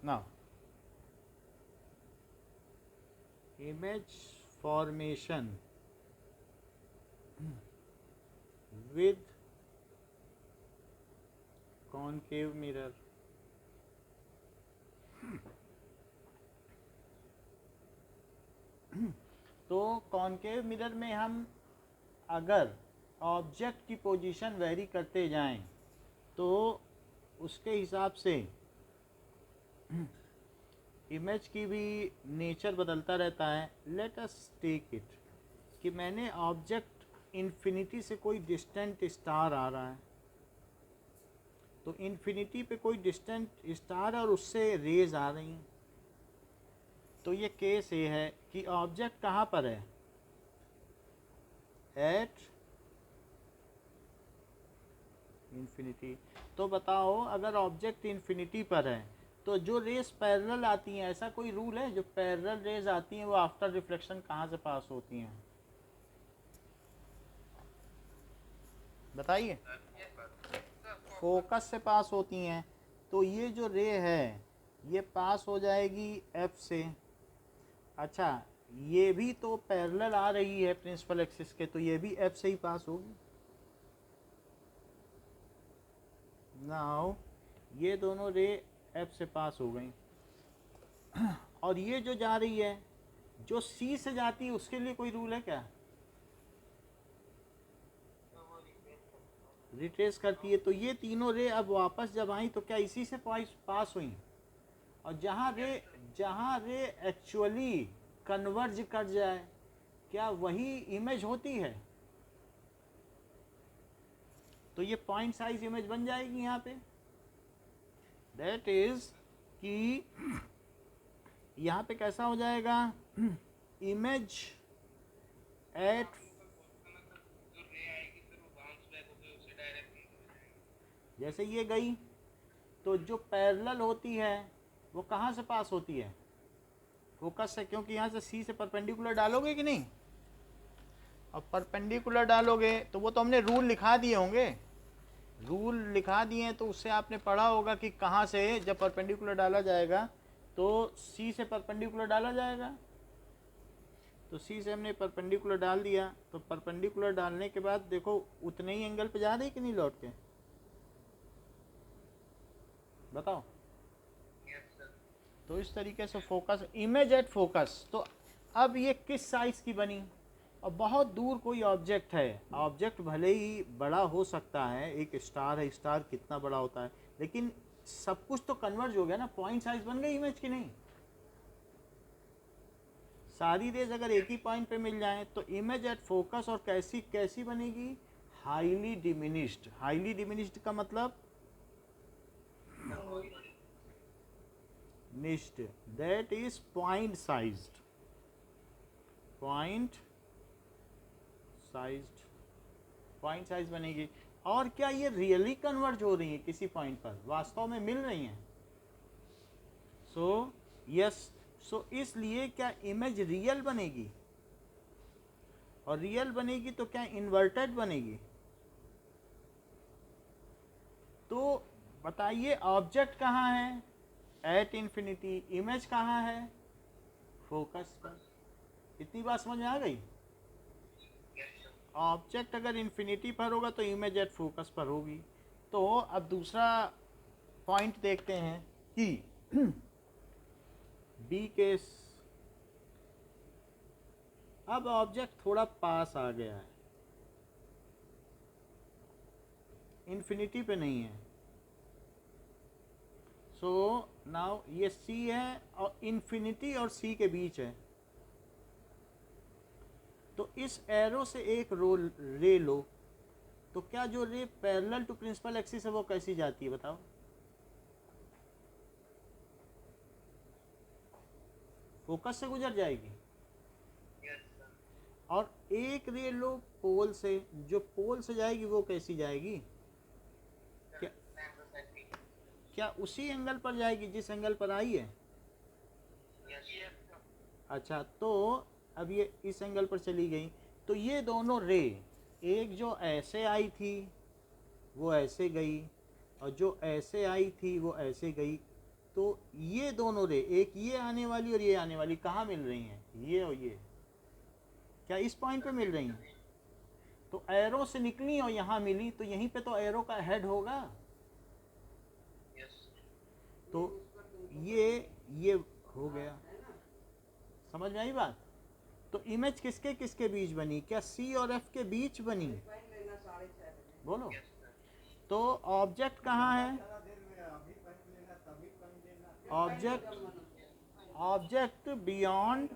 Now image formation with concave mirror. तो concave mirror में हम अगर ऑब्जेक्ट की पोजीशन वेरी करते जाएं तो उसके हिसाब से इमेज की भी नेचर बदलता रहता है. लेट अस टेक इट कि मैंने ऑब्जेक्ट इन्फिनिटी से कोई डिस्टेंट स्टार आ रहा है, तो इन्फिनिटी पे कोई डिस्टेंट स्टार और उससे रेज आ रही हैं. तो ये केस ये है कि ऑब्जेक्ट कहाँ पर है, एट इन्फिनिटी. तो बताओ अगर ऑब्जेक्ट इन्फिनिटी पर है तो जो रेस पैरेलल आती हैं, ऐसा कोई रूल है जो पैरेलल रेज आती हैं वो आफ्टर रिफ्लेक्शन कहाँ से पास होती हैं, बताइए. फोकस से पास होती हैं. तो ये जो रे है ये पास हो जाएगी एफ से. अच्छा, ये भी तो पैरेलल आ रही है प्रिंसिपल एक्सिस के, तो ये भी एफ से ही पास होगी. नाउ ये दोनों रे एफ से पास हो गई. और ये जो जा रही है जो सी से जाती है उसके लिए कोई रूल है क्या, रिट्रेस करती है. तो ये तीनों रे अब वापस जब आई तो क्या इसी से पास हुई. और जहाँ रे एक्चुअली कन्वर्ज कर जाए क्या वही इमेज होती है. तो ये पॉइंट साइज इमेज बन जाएगी यहाँ पे. दैट इज कि यहाँ पे कैसा हो जाएगा, इमेज एट, जैसे ये गई तो जो पैरेलल होती है वो कहाँ से पास होती है, फोकस से, क्योंकि यहाँ से सी से परपेंडिकुलर डालोगे कि नहीं. अब परपेंडिकुलर डालोगे तो वो तो हमने रूल लिखा दिए होंगे, रूल लिखा दिए हैं तो उससे आपने पढ़ा होगा कि कहाँ से जब परपेंडिकुलर डाला जाएगा तो सी से परपेंडिकुलर डाला जाएगा. तो सी से हमने परपेंडिकुलर डाल दिया, तो परपेंडिकुलर डालने के बाद देखो उतने ही एंगल पे जा रही कि नहीं लौट के, बताओ. तो इस तरीके से फोकस, इमेज एट फोकस. तो अब ये किस साइज की बनी, और बहुत दूर कोई ऑब्जेक्ट है, ऑब्जेक्ट भले ही बड़ा हो सकता है, एक स्टार है, स्टार कितना बड़ा होता है, लेकिन सब कुछ तो कन्वर्ज हो गया ना, पॉइंट साइज बन गई इमेज की नहीं. सारी रेज अगर एक ही पॉइंट पे मिल जाए तो इमेज एट फोकस और कैसी कैसी बनेगी, हाईली डिमिनिश्ड. हाईली डिमिनिश्ड का मतलब निश्ड, that is point sized, point sized, point size बनेगी. और क्या ये रियली कन्वर्ज हो रही है किसी पॉइंट पर, वास्तव में मिल रही हैं. सो यस, सो इसलिए क्या इमेज रियल बनेगी, और रियल बनेगी तो क्या इन्वर्टेड बनेगी. तो बताइए ऑब्जेक्ट कहाँ है, एट इन्फिनिटी, इमेज कहाँ है, फोकस पर. इतनी बात समझ में आ गई. ऑब्जेक्ट अगर इन्फिनिटी पर होगा तो इमेज एट फोकस पर होगी. तो अब दूसरा पॉइंट देखते हैं कि बी केस, अब ऑब्जेक्ट थोड़ा पास आ गया है, इन्फिनिटी पे नहीं है. सो नाउ ये सी है और इन्फिनिटी और सी के बीच है. तो इस एरो से एक रे लो, तो क्या जो ray parallel to principal axis है वो कैसी जाती है बताओ, फोकस से गुजर जाएगी. और एक रे लो पोल से, जो पोल से जाएगी वो कैसी जाएगी, क्या क्या उसी एंगल पर जाएगी जिस एंगल पर आई है. अच्छा, तो अब ये इस एंगल पर चली गई, तो ये दोनों रे, एक जो ऐसे आई थी वो ऐसे गई, और जो ऐसे आई थी वो ऐसे गई, तो ये दोनों रे, एक ये आने वाली और ये आने वाली, कहाँ मिल रही हैं? ये और ये, क्या इस पॉइंट पे मिल रही हैं? तो एरो से निकली और यहाँ मिली, तो यहीं पे तो एरो का हेड होगा। तो ये हो गया, समझ में आई बात? तो इमेज किसके किसके बीच बनी? क्या सी और एफ के बीच बनी? बोलो। तो ऑब्जेक्ट कहाँ है? ऑब्जेक्ट बियॉन्ड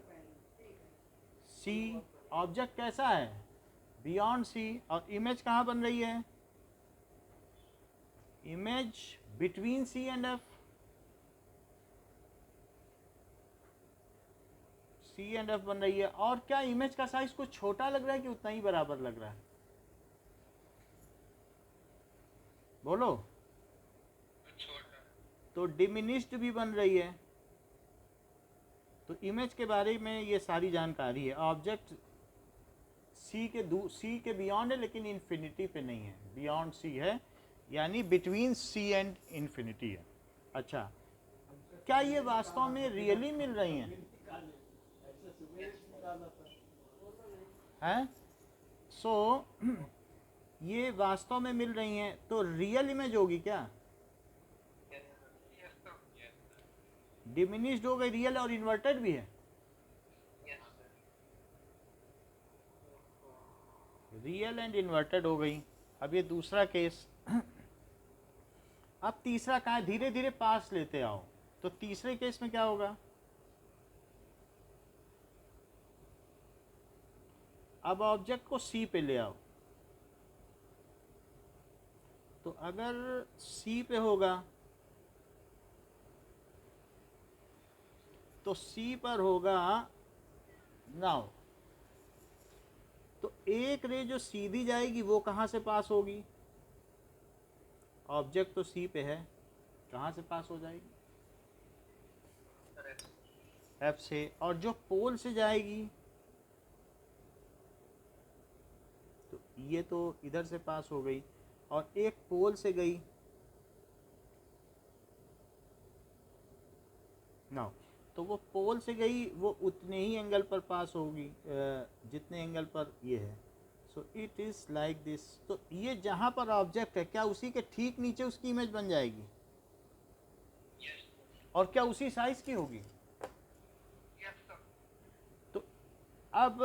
सी। ऑब्जेक्ट कैसा है? Beyond C. और इमेज कहाँ बन रही है? Image between C and F. C and F बन रही है। और क्या इमेज का साइज कुछ छोटा लग रहा है कि उतना ही बराबर लग रहा है? बोलो। तो डिमिनिश्ड भी बन रही है। तो इमेज के बारे में ये सारी जानकारी है। ऑब्जेक्ट सी के बियॉन्ड है, लेकिन इन्फिनिटी पे नहीं है, बियॉन्ड सी है, यानी बिटवीन सी एंड इन्फिनिटी है। अच्छा, क्या ये वास्तव में रियली मिल रही हैं? हैं? सो ये वास्तव में मिल रही हैं, तो रियल इमेज होगी क्या? डिमिनिश्ड हो गई, रियल और इन्वर्टेड भी है। रियल एंड इन्वर्टेड हो गई। अब ये दूसरा केस। अब तीसरा कहाँ है? धीरे धीरे पास लेते आओ। तो तीसरे केस में क्या होगा? अब ऑब्जेक्ट को सी पे ले आओ। तो अगर सी पे होगा तो सी पर होगा नाउ। तो एक रे जो सीधी जाएगी वो कहाँ से पास होगी? ऑब्जेक्ट तो सी पे है, कहाँ से पास हो जाएगी? एफ से। और जो पोल से जाएगी तो ये तो इधर से पास हो गई, और एक पोल से गई नाउ। तो वो पोल से गई, वो उतने ही एंगल पर पास होगी जितने एंगल पर ये है। So it is like this. तो ये जहाँ पर ऑब्जेक्ट है, क्या उसी के ठीक नीचे उसकी इमेज बन जाएगी? और क्या उसी साइज की होगी? तो अब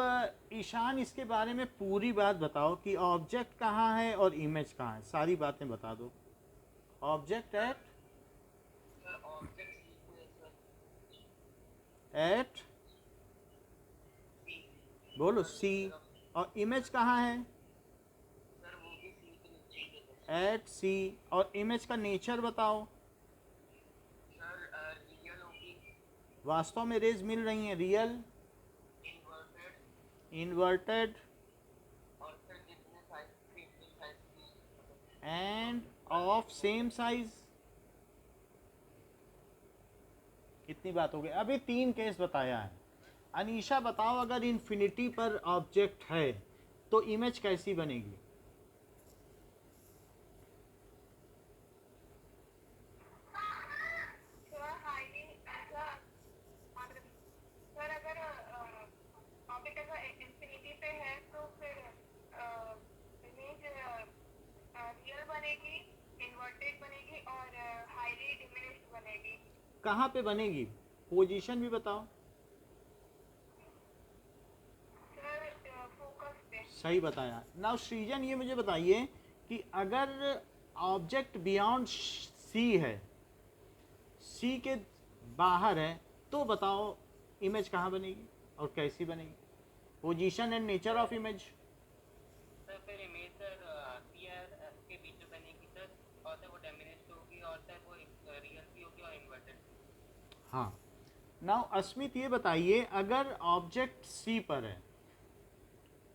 ईशान इसके बारे में पूरी बात बताओ कि ऑब्जेक्ट कहाँ है और इमेज कहाँ है, सारी बातें बता दो। ऑब्जेक्ट एट बोलो सी, और इमेज कहाँ है? एट सी। और इमेज का नेचर बताओ। वास्तव में रेज मिल रही हैं, real, inverted end of same size. इतनी बात हो गई। अभी 3 केस बताया है। अनीशा बताओ, अगर इन्फिनिटी पर ऑब्जेक्ट है तो इमेज कैसी बनेगी? कहाँ पे बनेगी? पोजीशन भी बताओ। सही बताया। नाउ सृजन, ये मुझे बताइए कि अगर ऑब्जेक्ट बियॉन्ड सी है, सी के बाहर है, तो बताओ इमेज कहाँ बनेगी और कैसी बनेगी? Position and nature of image. Sir फिर इमेज सर सी और एफ के बीच में बनेगी सर, और सर वो डिमिनिश्ड होगी, और सर वो रियल भी होगी और इन्वर्टेड। हाँ। नाउ अस्मित, ये बताइए, अगर ऑब्जेक्ट सी पर है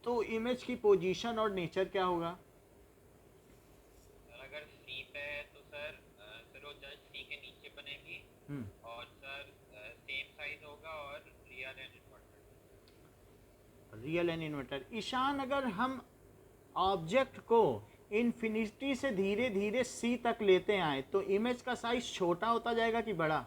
तो इमेज की पोजीशन और नेचर क्या होगा? अगर सी पे है तो सर वो जस्ट सी के नीचे बनेगी, और सर सेम साइज होगा, और real and inverted. Real and inverted. Ishan, अगर हम ऑब्जेक्ट को इन्फिनिटी से धीरे धीरे सी तक लेते आए तो इमेज का साइज छोटा होता जाएगा कि बड़ा?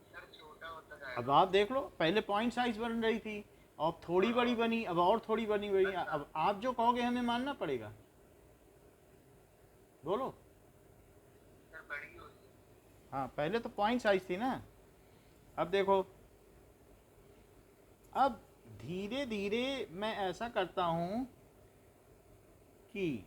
सर छोटा होता जाएगा। अब आप देख लो, पहले पॉइंट साइज बन रही थी, अब थोड़ी बड़ी बनी, अब और थोड़ी बनी बनी, अब आप जो कहोगे हमें मानना पड़ेगा। बोलो। सर बड़ी होगी। हाँ, पहले तो पॉइंट साइज थी ना। अब देखो, अब धीरे धीरे मैं ऐसा करता हूं कि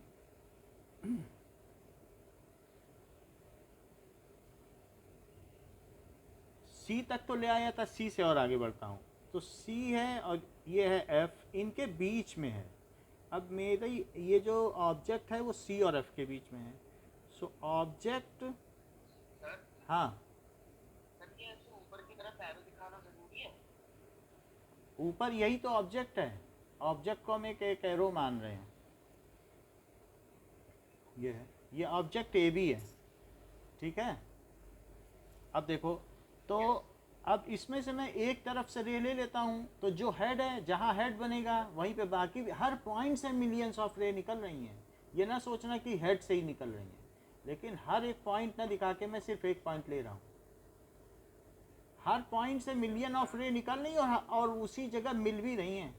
सी तक तो ले आया था, सी से और आगे बढ़ता हूं तो सी है और ये है एफ, इनके बीच में है। अब मेरी ये जो ऑब्जेक्ट है वो सी और एफ के बीच में है। सो ऑब्जेक्ट, सर हाँ सर ये ऐसे ऊपर की तरफ एरो दिखाना जरूरी है? ऊपर यही तो ऑब्जेक्ट है, ऑब्जेक्ट को हम एक एरो मान रहे हैं। ये है, ये ऑब्जेक्ट ए बी है, ठीक है। अब देखो, तो अब इसमें से मैं एक तरफ से रे ले लेता हूँ, तो जो हेड है, जहाँ हेड बनेगा वहीं पे बाकी हर पॉइंट से मिलियंस ऑफ रे निकल रही हैं। ये ना सोचना कि हेड से ही निकल रही हैं, लेकिन हर एक पॉइंट ना दिखा के मैं सिर्फ एक पॉइंट ले रहा हूँ। हर पॉइंट से मिलियन ऑफ रे निकल रही है और उसी जगह मिल भी रही हैं।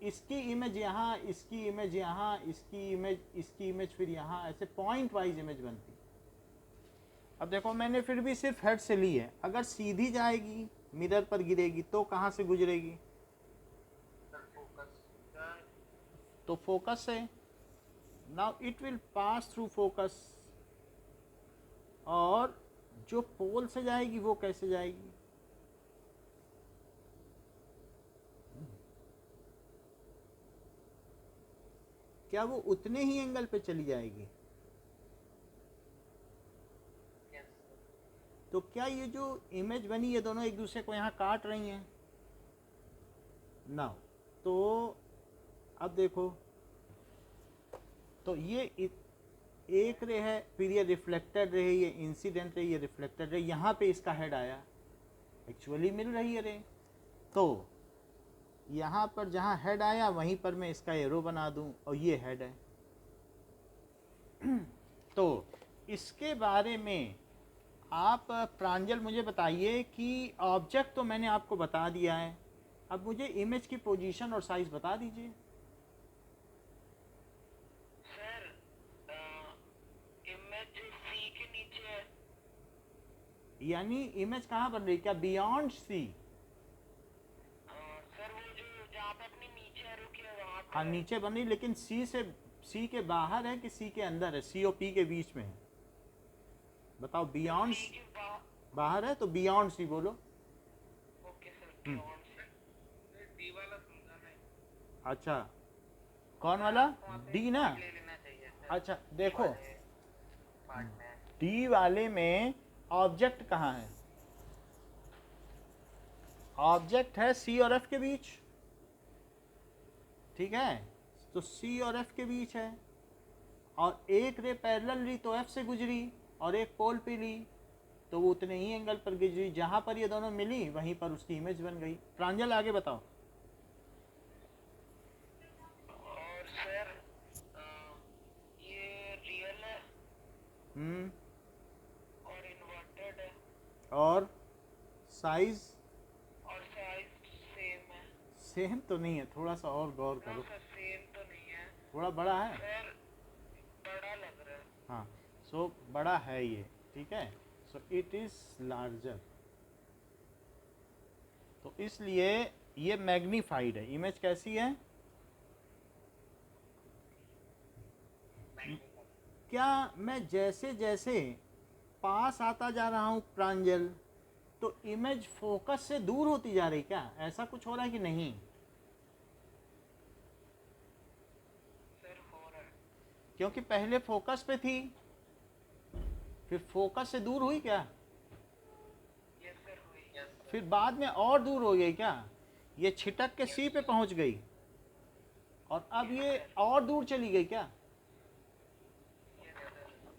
इसकी इमेज यहाँ, इसकी इमेज यहाँ, इसकी इमेज फिर यहाँ, ऐसे पॉइंट वाइज इमेज बनती। अब देखो, मैंने फिर भी सिर्फ हेड से ली है, अगर सीधी जाएगी मिरर पर गिरेगी तो कहाँ से गुजरेगी? Sir focus. तो फोकस से। Now it will pass through focus, और जो पोल से जाएगी वो कैसे जाएगी? क्या वो उतने ही एंगल पे चली जाएगी? तो क्या ये जो इमेज बनी, ये दोनों एक दूसरे को यहाँ काट रही हैं ना? तो अब देखो, तो ये एक रे है, फिर ये रिफ्लेक्टेड रे, ये इंसिडेंट रे, ये रिफ्लेक्टेड रे, यहाँ पे इसका हेड आया, एक्चुअली मिल रही है रे। तो यहाँ पर जहाँ हेड आया वहीं पर मैं इसका एरो बना दूँ और ये हेड है। तो इसके बारे में आप प्रांजल मुझे बताइए कि ऑब्जेक्ट तो मैंने आपको बता दिया है, अब मुझे इमेज की पोजीशन और साइज बता दीजिए। सर इमेज सी के नीचे है। यानी इमेज कहाँ बन रही, क्या बियॉन्ड सी? सर वो जो जहाँ पे अपने नीचे एरो किया है वहाँ पे हाँ, नीचे बन रही, लेकिन सी के बाहर है कि सी के अंदर है? सी और पी के बीच में है, बताओ। बियॉन्ड सी के बाहर है तो बियॉन्ड सी बोलो। Okay sir, beyond C. D वाला समझा नहीं। अच्छा, कौन वाला? डी ना? ले लेना चाहिए सर। अच्छा देखो, पार्ट में डी वाले में ऑब्जेक्ट कहाँ है? ऑब्जेक्ट है सी और एफ के बीच, ठीक है। तो सी और एफ के बीच है, और एक रे पैरेलल ली तो एफ से गुजरी, और एक पोल पे ली तो वो उतने ही एंगल पर गुजरी, जहां पर ये दोनों मिली वहीं पर उसकी इमेज बन गई। प्रांजल आगे बताओ। और सर ये रियल है और इन्वर्टेड है और साइज? और साइज सेम है। सेम तो नहीं है, थोड़ा सा और गौर करो। सर सेम तो नहीं है थोड़ा बड़ा है। सर, बड़ा लग रहा है। हाँ, सो बड़ा है ये, ठीक है। सो इट इज लार्जर, तो इसलिए ये मैग्नीफाइड है। इमेज कैसी है? क्या मैं जैसे जैसे पास आता जा रहा हूँ प्रांजल, तो इमेज फोकस से दूर होती जा रही, क्या ऐसा कुछ हो रहा है कि नहीं? सर हो रहा है। क्योंकि पहले फोकस पे थी, फिर फोकस से दूर हुई क्या? यस सर हुई। यस फिर बाद में और दूर हो गई क्या? ये छिटक के सी पे पहुंच गई, और अब ये और दूर चली गई क्या?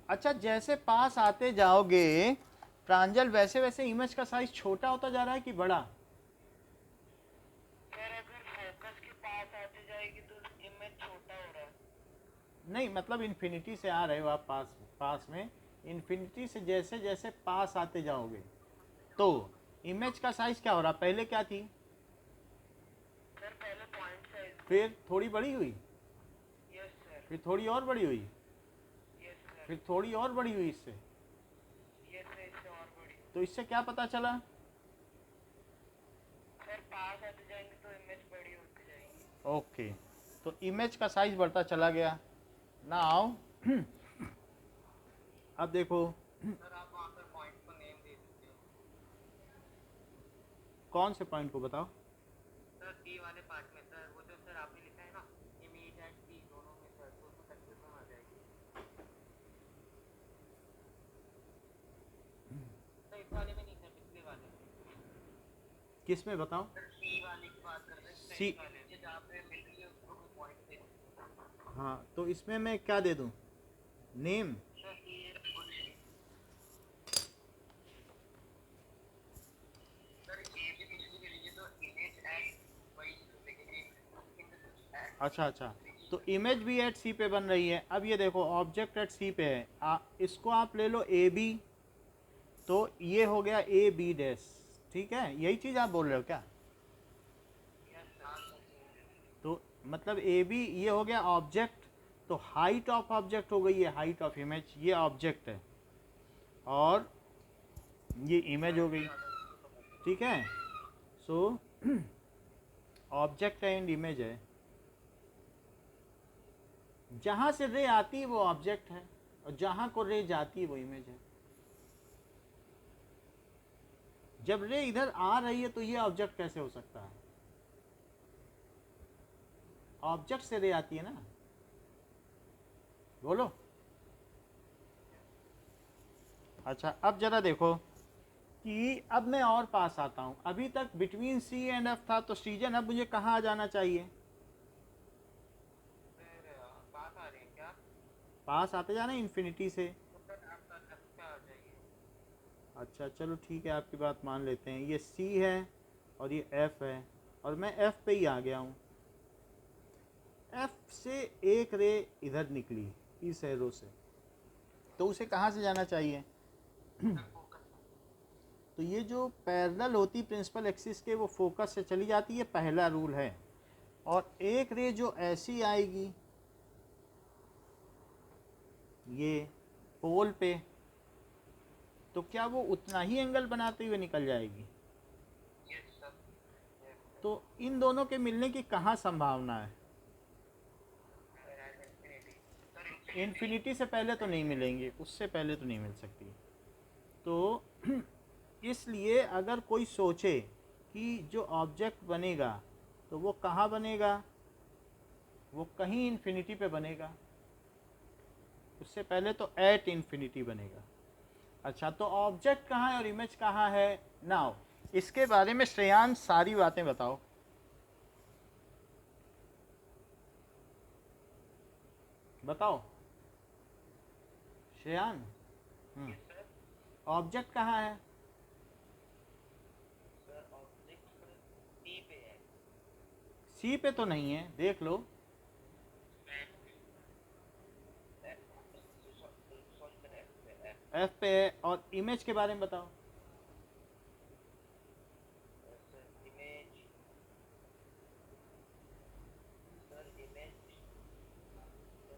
अच्छा, जैसे पास आते जाओगे प्रांजल, वैसे वैसे इमेज का साइज छोटा होता जा रहा है कि बड़ा? सर अगर फोकस के पास आते जाएगी नहीं मतलब इन्फिनिटी से आ रहे हो आप पास में, इन्फिनिटी से जैसे जैसे पास आते जाओगे तो इमेज का साइज क्या हो रहा, पहले क्या थी, सर पहले पॉइंट साइज। फिर थोड़ी बड़ी हुई, यस सर। फिर थोड़ी और बड़ी हुई, यस सर। फिर थोड़ी और बड़ी हुई इससे। यस सर, इससे और बड़ी। तो इससे क्या पता चला? सर पास आते जाएंगे तो इमेज बड़ी होती जाएगी। ओके, तो इमेज का साइज बढ़ता चला गया। नाउ अब देखो सर आप वहाँ पर पॉइंट को नेम दे सकते हो। कौन से पॉइंट को बताओ? सर सी वाले पार्ट में सर, वो जो सर आपने लिखा है ना इमेज एट सी, दोनों में सर, तो उसमें कंफ्यूजन आ जाएगी। सर इस वाले में नहीं सर, पिछले वाले में। किस में बताओ? सर सी वाले की बात कर रहे हैं, सी, इस वाले में जहाँ पे मिल रही है उसको भी पॉइंट दे। हाँ तो इसमें मैं क्या दे दूँ, नेम? सर ये सर ये भी बिजली के लिए तो इमेज एट वही लेकिन अच्छा, तो इमेज भी एट सी पे बन रही है। अब ये देखो ऑब्जेक्ट एट सी पे है, इसको आप ले लो ए बी, तो ये हो गया ए बी डैश, ठीक है, यही चीज़ आप बोल रहे हो क्या? तो मतलब ए बी ये हो गया ऑब्जेक्ट, तो हाइट ऑफ ऑब्जेक्ट हो गई है हाइट ऑफ इमेज, ये ऑब्जेक्ट है और ये इमेज हो गई, ठीक है। सो ऑब्जेक्ट एंड इमेज है, जहाँ से रे आती है वो ऑब्जेक्ट है और जहाँ को रे जाती है वो इमेज है। जब रे इधर आ रही है तो ये ऑब्जेक्ट कैसे हो सकता है? ऑब्जेक्ट से रे आती है ना, बोलो। अच्छा अब जरा देखो कि अब मैं और पास आता हूँ, अभी तक बिटवीन सी एंड एफ था, तो सीजन अब मुझे कहाँ आ जाना चाहिए? पास आ रहे हैं क्या? पास आते जाना इन्फिनिटी से। तो सर आप एफ पे आ जाइए। अच्छा चलो ठीक है, आपकी बात मान लेते हैं, ये सी है और ये एफ है और मैं एफ पे ही आ गया हूँ। एफ से एक रे इधर निकली इस एरो से, तो उसे कहाँ से जाना चाहिए? तो ये जो पैरेलल होती प्रिंसिपल एक्सिस के, वो फोकस से चली जाती है, पहला रूल है। और एक रे जो ऐसी आएगी ये पोल पे, तो क्या वो उतना ही एंगल बनाते हुए निकल जाएगी? Yes sir. तो इन दोनों के मिलने की कहाँ संभावना है? इन्फिनिटी से पहले तो नहीं मिलेंगे, उससे पहले तो नहीं मिल सकती। तो इसलिए अगर कोई सोचे कि जो ऑब्जेक्ट बनेगा तो वो कहाँ बनेगा, वो कहीं इन्फिनिटी पे बनेगा, उससे पहले तो एट इन्फिनिटी बनेगा। अच्छा तो ऑब्जेक्ट कहाँ है और इमेज कहाँ है? नाउ इसके बारे में श्रेयान सारी बातें बताओ। बताओ श्रेयान, ऑब्जेक्ट कहाँ है? सर ऑब्जेक्ट सी पे है। सी पे तो नहीं है, देख लो। एफ पे है, और इमेज के बारे में बताओ। इमेज सर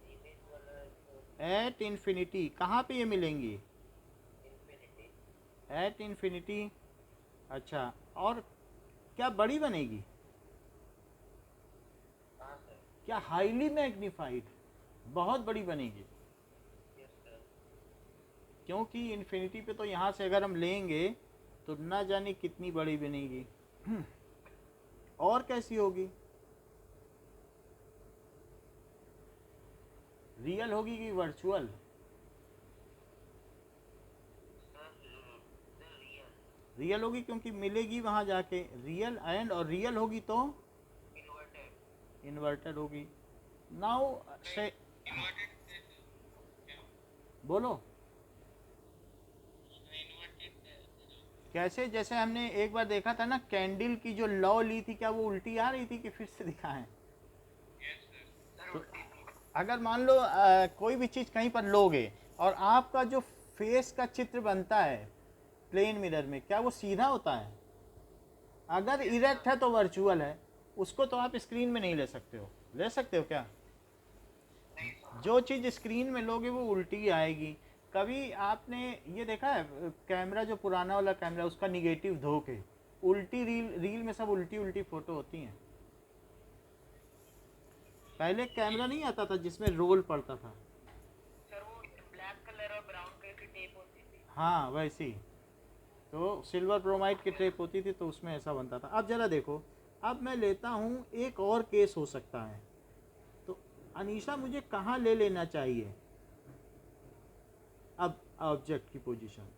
इमेज वाला एट इन्फिनिटी कहाँ पे ये मिलेंगी? इन्फिनिटी। At infinity. अच्छा और क्या बड़ी बनेगी? हाँ सर। क्या हाईली मैग्नीफाइड, बहुत बड़ी बनेगी? Yes sir. क्योंकि इन्फिनिटी पे तो यहाँ से अगर हम लेंगे तो ना जाने कितनी बड़ी बनेगी। और कैसी होगी? रियल होगी कि वर्चुअल? रियल होगी क्योंकि मिलेगी वहाँ जाके, रियल एंड, और रियल होगी तो इन्वर्टेड होगी। नाउ से बोलो कैसे? जैसे हमने एक बार देखा था ना, कैंडल की जो लौ ली थी, क्या वो उल्टी आ रही थी कि फिर से दिखाएं? अगर मान लो कोई भी चीज़ कहीं पर लोगे और आपका जो फेस का चित्र बनता है प्लेन मिरर में, क्या वो सीधा होता है? अगर इरेक्ट है तो वर्चुअल है, उसको तो आप स्क्रीन में नहीं ले सकते हो। ले सकते हो क्या? नहीं सर। जो चीज़ स्क्रीन में लोगे वो उल्टी आएगी। कभी आपने ये देखा है कैमरा, जो पुराना वाला कैमरा, उसका निगेटिव धो के उल्टी रील में सब उल्टी उल्टी फोटो होती हैं। पहले कैमरा नहीं आता था जिसमें रोल पड़ता था। सर वो ब्लैक कलर और ब्राउन कलर की टेप होती थी। हाँ वैसी, तो सिल्वर ब्रोमाइड की टेप होती थी, तो उसमें ऐसा बनता था। अब ज़रा देखो, अब मैं लेता हूँ एक और केस हो सकता है। तो अनीशा मुझे कहाँ ले लेना चाहिए अब ऑब्जेक्ट की पोजीशन?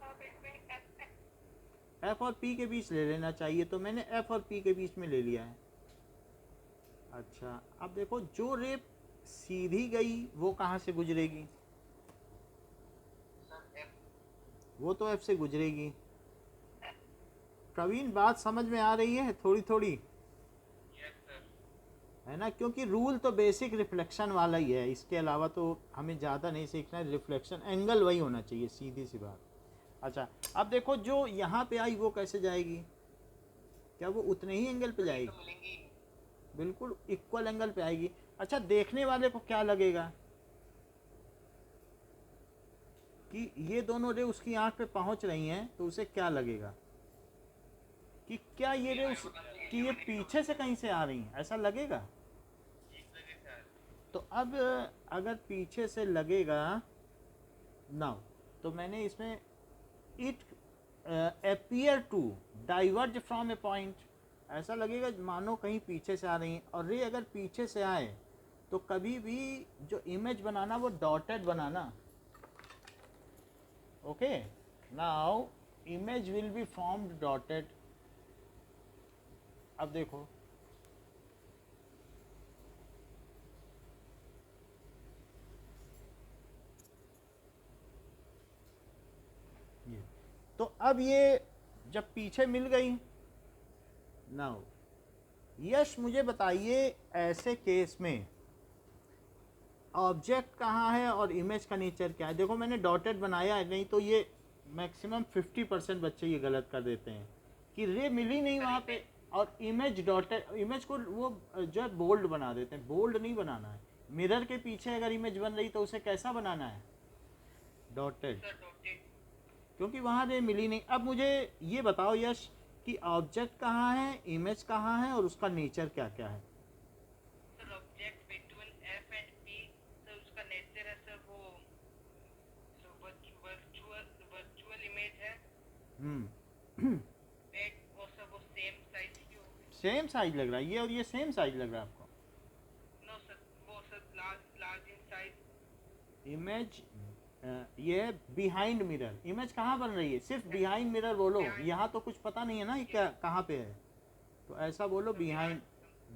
आप इसमें एफ और पी के बीच ले लेना चाहिए, तो मैंने एफ और पी के बीच में ले लिया है। अच्छा, अब देखो जो रे सीधी गई वो कहाँ से गुजरेगी? Sir F. वो तो एफ से गुजरेगी। प्रवीण, बात समझ में आ रही है थोड़ी थोड़ी? Yes sir. है ना, क्योंकि रूल तो बेसिक रिफ्लेक्शन वाला ही है, इसके अलावा तो हमें ज़्यादा नहीं सीखना है। रिफ्लेक्शन एंगल वही होना चाहिए, सीधी सी बात। अच्छा, अब देखो जो यहाँ पे आई वो कैसे जाएगी? क्या वो उतने ही एंगल पे ये जाएगी? तो मिलेंगी। बिल्कुल इक्वल एंगल पे आएगी। अच्छा, देखने वाले को क्या लगेगा कि ये दोनों रे उसकी आंख पे पहुंच रही हैं, तो उसे क्या लगेगा कि क्या ये रे उस कि ये पीछे से कहीं से आ रही हैं, ऐसा लगेगा? एक लगे सर। तो अब अगर पीछे से लगेगा नाउ, तो मैंने इसमें it appear to diverge from a point, ऐसा लगेगा मानो कहीं पीछे से आ रही हैं। और रे अगर पीछे से आए तो कभी भी जो इमेज बनाना वो dotted banana. Okay, now image will be formed dotted. अब देखो, ये तो अब ये जब पीछे मिल गई, नाउ यश मुझे बताइए ऐसे केस में ऑब्जेक्ट कहाँ है और इमेज का नेचर क्या है? देखो मैंने डॉटेड बनाया है, नहीं तो ये मैक्सिमम 50% बच्चे ये गलत कर देते हैं कि रे मिली नहीं वहाँ पे और इमेज डॉटेड, इमेज को वो जो है बोल्ड बना देते हैं। बोल्ड नहीं बनाना है। मिरर के पीछे अगर इमेज बन रही तो उसे कैसा बनाना है? Dotted, sir dotted. क्योंकि वहाँ रे मिली नहीं। अब मुझे ये बताओ यश कि ऑब्जेक्ट कहाँ है, इमेज कहाँ है और उसका नेचर क्या क्या है? Sir object between F and P, sir उसका नेचर है सर वो वर्चुअल वर्चुअल इमेज है। एट वो सर वो सेम साइज की होगी। सेम साइज लग रहा है ये, और ये सेम साइज लग रहा है आपको? नो सर वो sir large in size. Image ये है बिहाइंड मिरर। इमेज कहाँ बन रही है? सिर्फ बिहाइंड मिरर बोलो, यहाँ तो कुछ पता नहीं है ना ये क्या कहाँ पे है, तो ऐसा बोलो behind,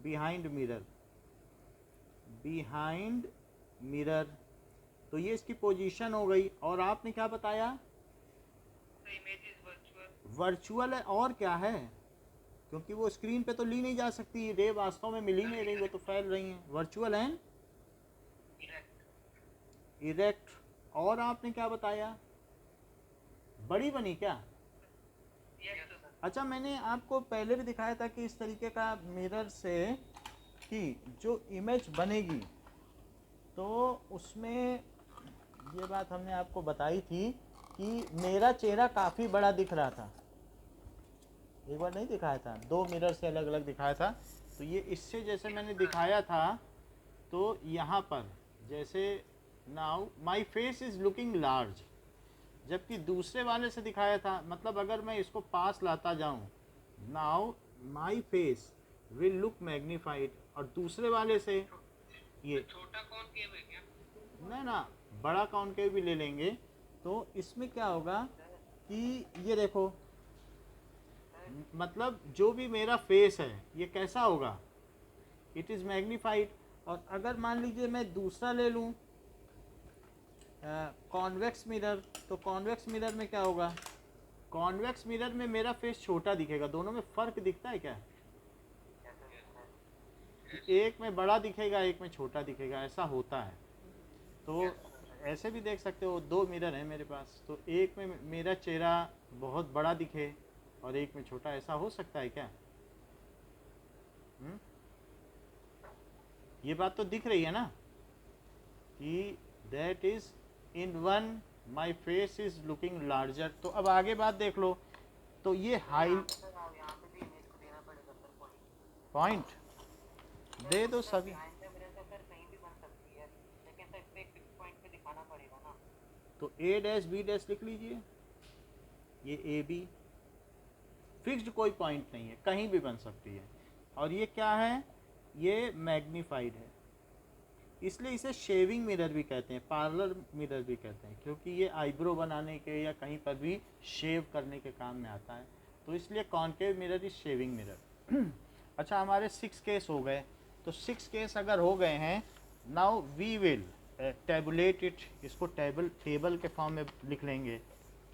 behind mirror, behind mirror. तो ये इसकी पोजीशन हो गई। और आपने क्या बताया? Sir image is virtual. Virtual है, और क्या है? क्योंकि वो स्क्रीन पे तो ली नहीं जा सकती, रे वास्तव में मिल ही नहीं रही, वो तो फैल रही हैं। Virtual and erect. इरेक्ट। और आपने क्या बताया? बड़ी बनी क्या? Yes sir. अच्छा, मैंने आपको पहले भी दिखाया था कि इस तरीके का मिरर से कि जो इमेज बनेगी तो उसमें ये बात हमने आपको बताई थी कि मेरा चेहरा काफ़ी बड़ा दिख रहा था। एक बार नहीं दिखाया था? दो मिरर से अलग अलग दिखाया था। तो ये इससे जैसे मैंने दिखाया था, तो यहाँ पर जैसे now my face is looking large, जबकि दूसरे वाले से दिखाया था, मतलब अगर मैं इसको पास लाता जाऊँ, now my face will look magnified. और दूसरे वाले से ये छोटा कौन केव है क्या? ना बड़ा कॉनकेव भी ले लेंगे, तो इसमें क्या होगा कि ये देखो, मतलब जो भी मेरा फेस है ये कैसा होगा? It is magnified. और अगर मान लीजिए मैं दूसरा ले लूँ कॉन्वेक्स मिरर, तो कॉन्वेक्स मिरर में क्या होगा? कॉन्वेक्स मिरर में मेरा फेस छोटा दिखेगा। दोनों में फ़र्क दिखता है क्या? एक में बड़ा दिखेगा, एक में छोटा दिखेगा, ऐसा होता है। तो ऐसे भी देख सकते हो, दो मिरर हैं मेरे पास, तो एक में मेरा चेहरा बहुत बड़ा दिखे और एक में छोटा, ऐसा हो सकता है क्या? ये बात तो दिख रही है ना कि that is in one my face is looking larger. तो अब आगे बात देख लो, तो ये हाई यहाँ पे भी इमेज को देना पड़ेगा सर पॉइंट दे दो सभी। बिहाइंड द मिरर तो सर कहीं भी बन सकती है, लेकिन सर इस पे एक फिक्स पॉइंट पे दिखाना पड़ेगा ना। तो ए डैश बी डैश लिख लीजिए, ये ए बी, फिक्स्ड कोई पॉइंट नहीं है, कहीं भी बन सकती है। और ये क्या है? ये मैग्नीफाइड है, इसलिए इसे शेविंग मिरर भी कहते हैं, पार्लर मिरर भी कहते हैं, क्योंकि ये आईब्रो बनाने के या कहीं पर भी शेव करने के काम में आता है। तो इसलिए concave mirror is shaving mirror. अच्छा, हमारे 6 केस हो गए। तो 6 केस अगर हो गए हैं, now we will tabulate it, इसको टेबल के फॉर्म में लिख लेंगे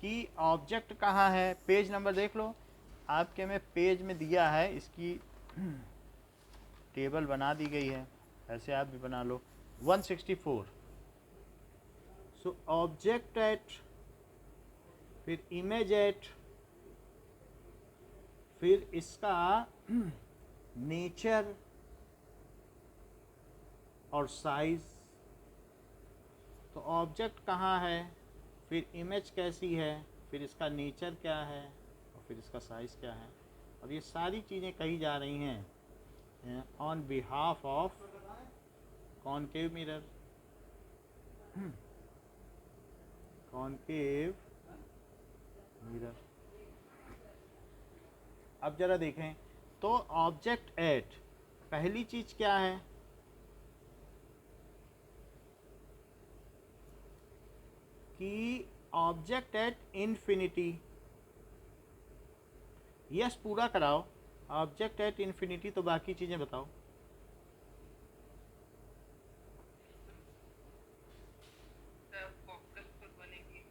कि ऑब्जेक्ट कहाँ है। पेज नंबर देख लो, आपके में पेज में दिया है, इसकी टेबल बना दी गई है, ऐसे आप भी बना लो। 164। सो ऑब्जेक्ट एट, फिर इमेज एट, फिर इसका नेचर और साइज। तो ऑब्जेक्ट कहाँ है, फिर इमेज कैसी है, फिर इसका नेचर क्या है, और फिर इसका साइज क्या है। और ये सारी चीज़ें कही जा रही हैं on behalf of concave mirror. Concave mirror. अब जरा देखें, तो ऑब्जेक्ट एट, पहली चीज क्या है कि ऑब्जेक्ट एट इन्फिनिटी। यस, पूरा कराओ। ऑब्जेक्ट एट इन्फिनिटी, तो बाकी चीजें बताओ। फोकस तो बनेगी,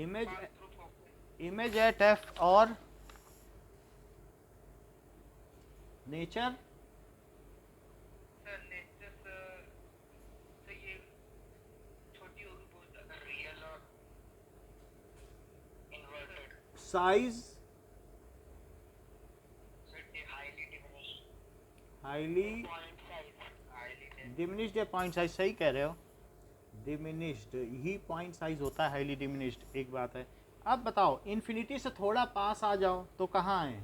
image, pass through focus. Image at F और नेचर। सर नेचर सर ये छोटी होगी बहुत, अगर रियल और इन्वर्टेड। साइज सर ये highly diminished, highly point size highly diminished या पॉइंट साइज, सही कह रहे हो, डिमिनिश्ड ही पॉइंट साइज होता है, हाईली डिमिनिश्ड एक बात है। अब बताओ, इन्फिनिटी से थोड़ा पास आ जाओ तो कहाँ है?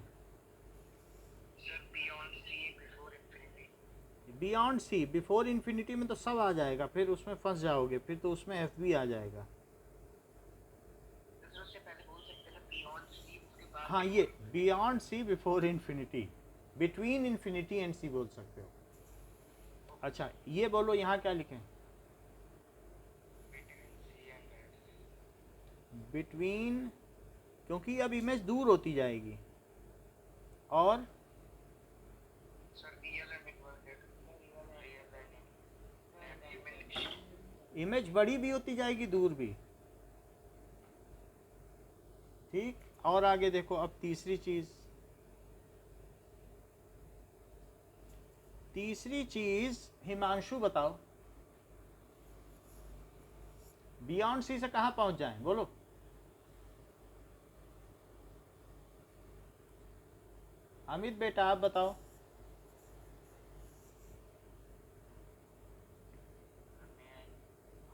Sir beyond C before infinity. Beyond C, before infinity में तो सब आ जाएगा, फिर उसमें फंस जाओगे, फिर तो उसमें एफ भी आ जाएगा। सर उससे पहले बोल सकते हैं बियॉन्ड सी, उसके बाद हाँ, ये beyond C before infinity, between infinity and C बोल सकते हो। अच्छा, ये बोलो यहाँ क्या लिखें? Between C and F. Between, क्योंकि अब इमेज दूर होती जाएगी, और sir real and inverted, real and diminished. Image बड़ी भी होती जाएगी, दूर भी। ठीक, और आगे देखो, अब तीसरी चीज, हिमांशु बताओ, बियॉन्ड सी से कहाँ पहुंच जाएं, बोलो। अमित बेटा आप बताओ।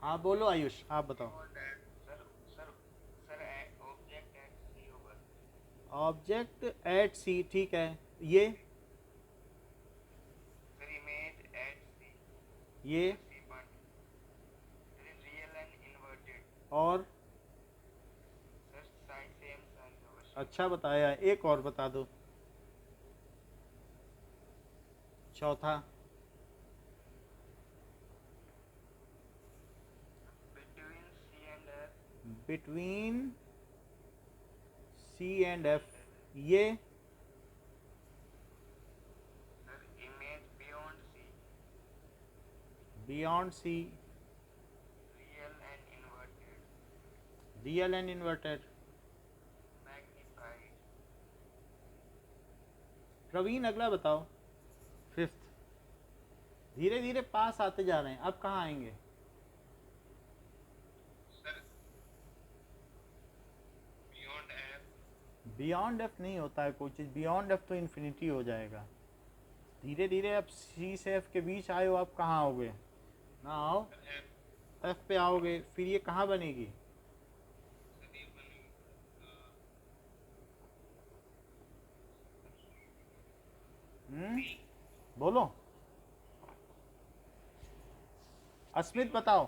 हाँ बोलो आयुष, आप बताओ। Sir sir sir object at C होगा। ऑब्जेक्ट एट सी, ठीक है। ये सर इमेज एट सी, ये C but real and inverted. और सर साइज सेम साइज होगा। अच्छा बताया, एक और बता दो, चौथा। Between C and F. Between C and F, ये sir image beyond C, beyond C, real and inverted, real and inverted. Magnified. Praveen अगला बताओ, फिफ्थ। धीरे धीरे पास आते जा रहे हैं, अब कहाँ आएंगे? Sir beyond F. Beyond F नहीं होता है कोई चीज़, बियॉन्ड एफ तो इन्फिनिटी हो जाएगा। धीरे धीरे अब सी से एफ के बीच आए हो, अब कहाँ आओगे? ना आओ, एफ एफ पे आओगे, फिर ये कहाँ बनेगी? सर ये बनेगी बी। बोलो, अस्मित बताओ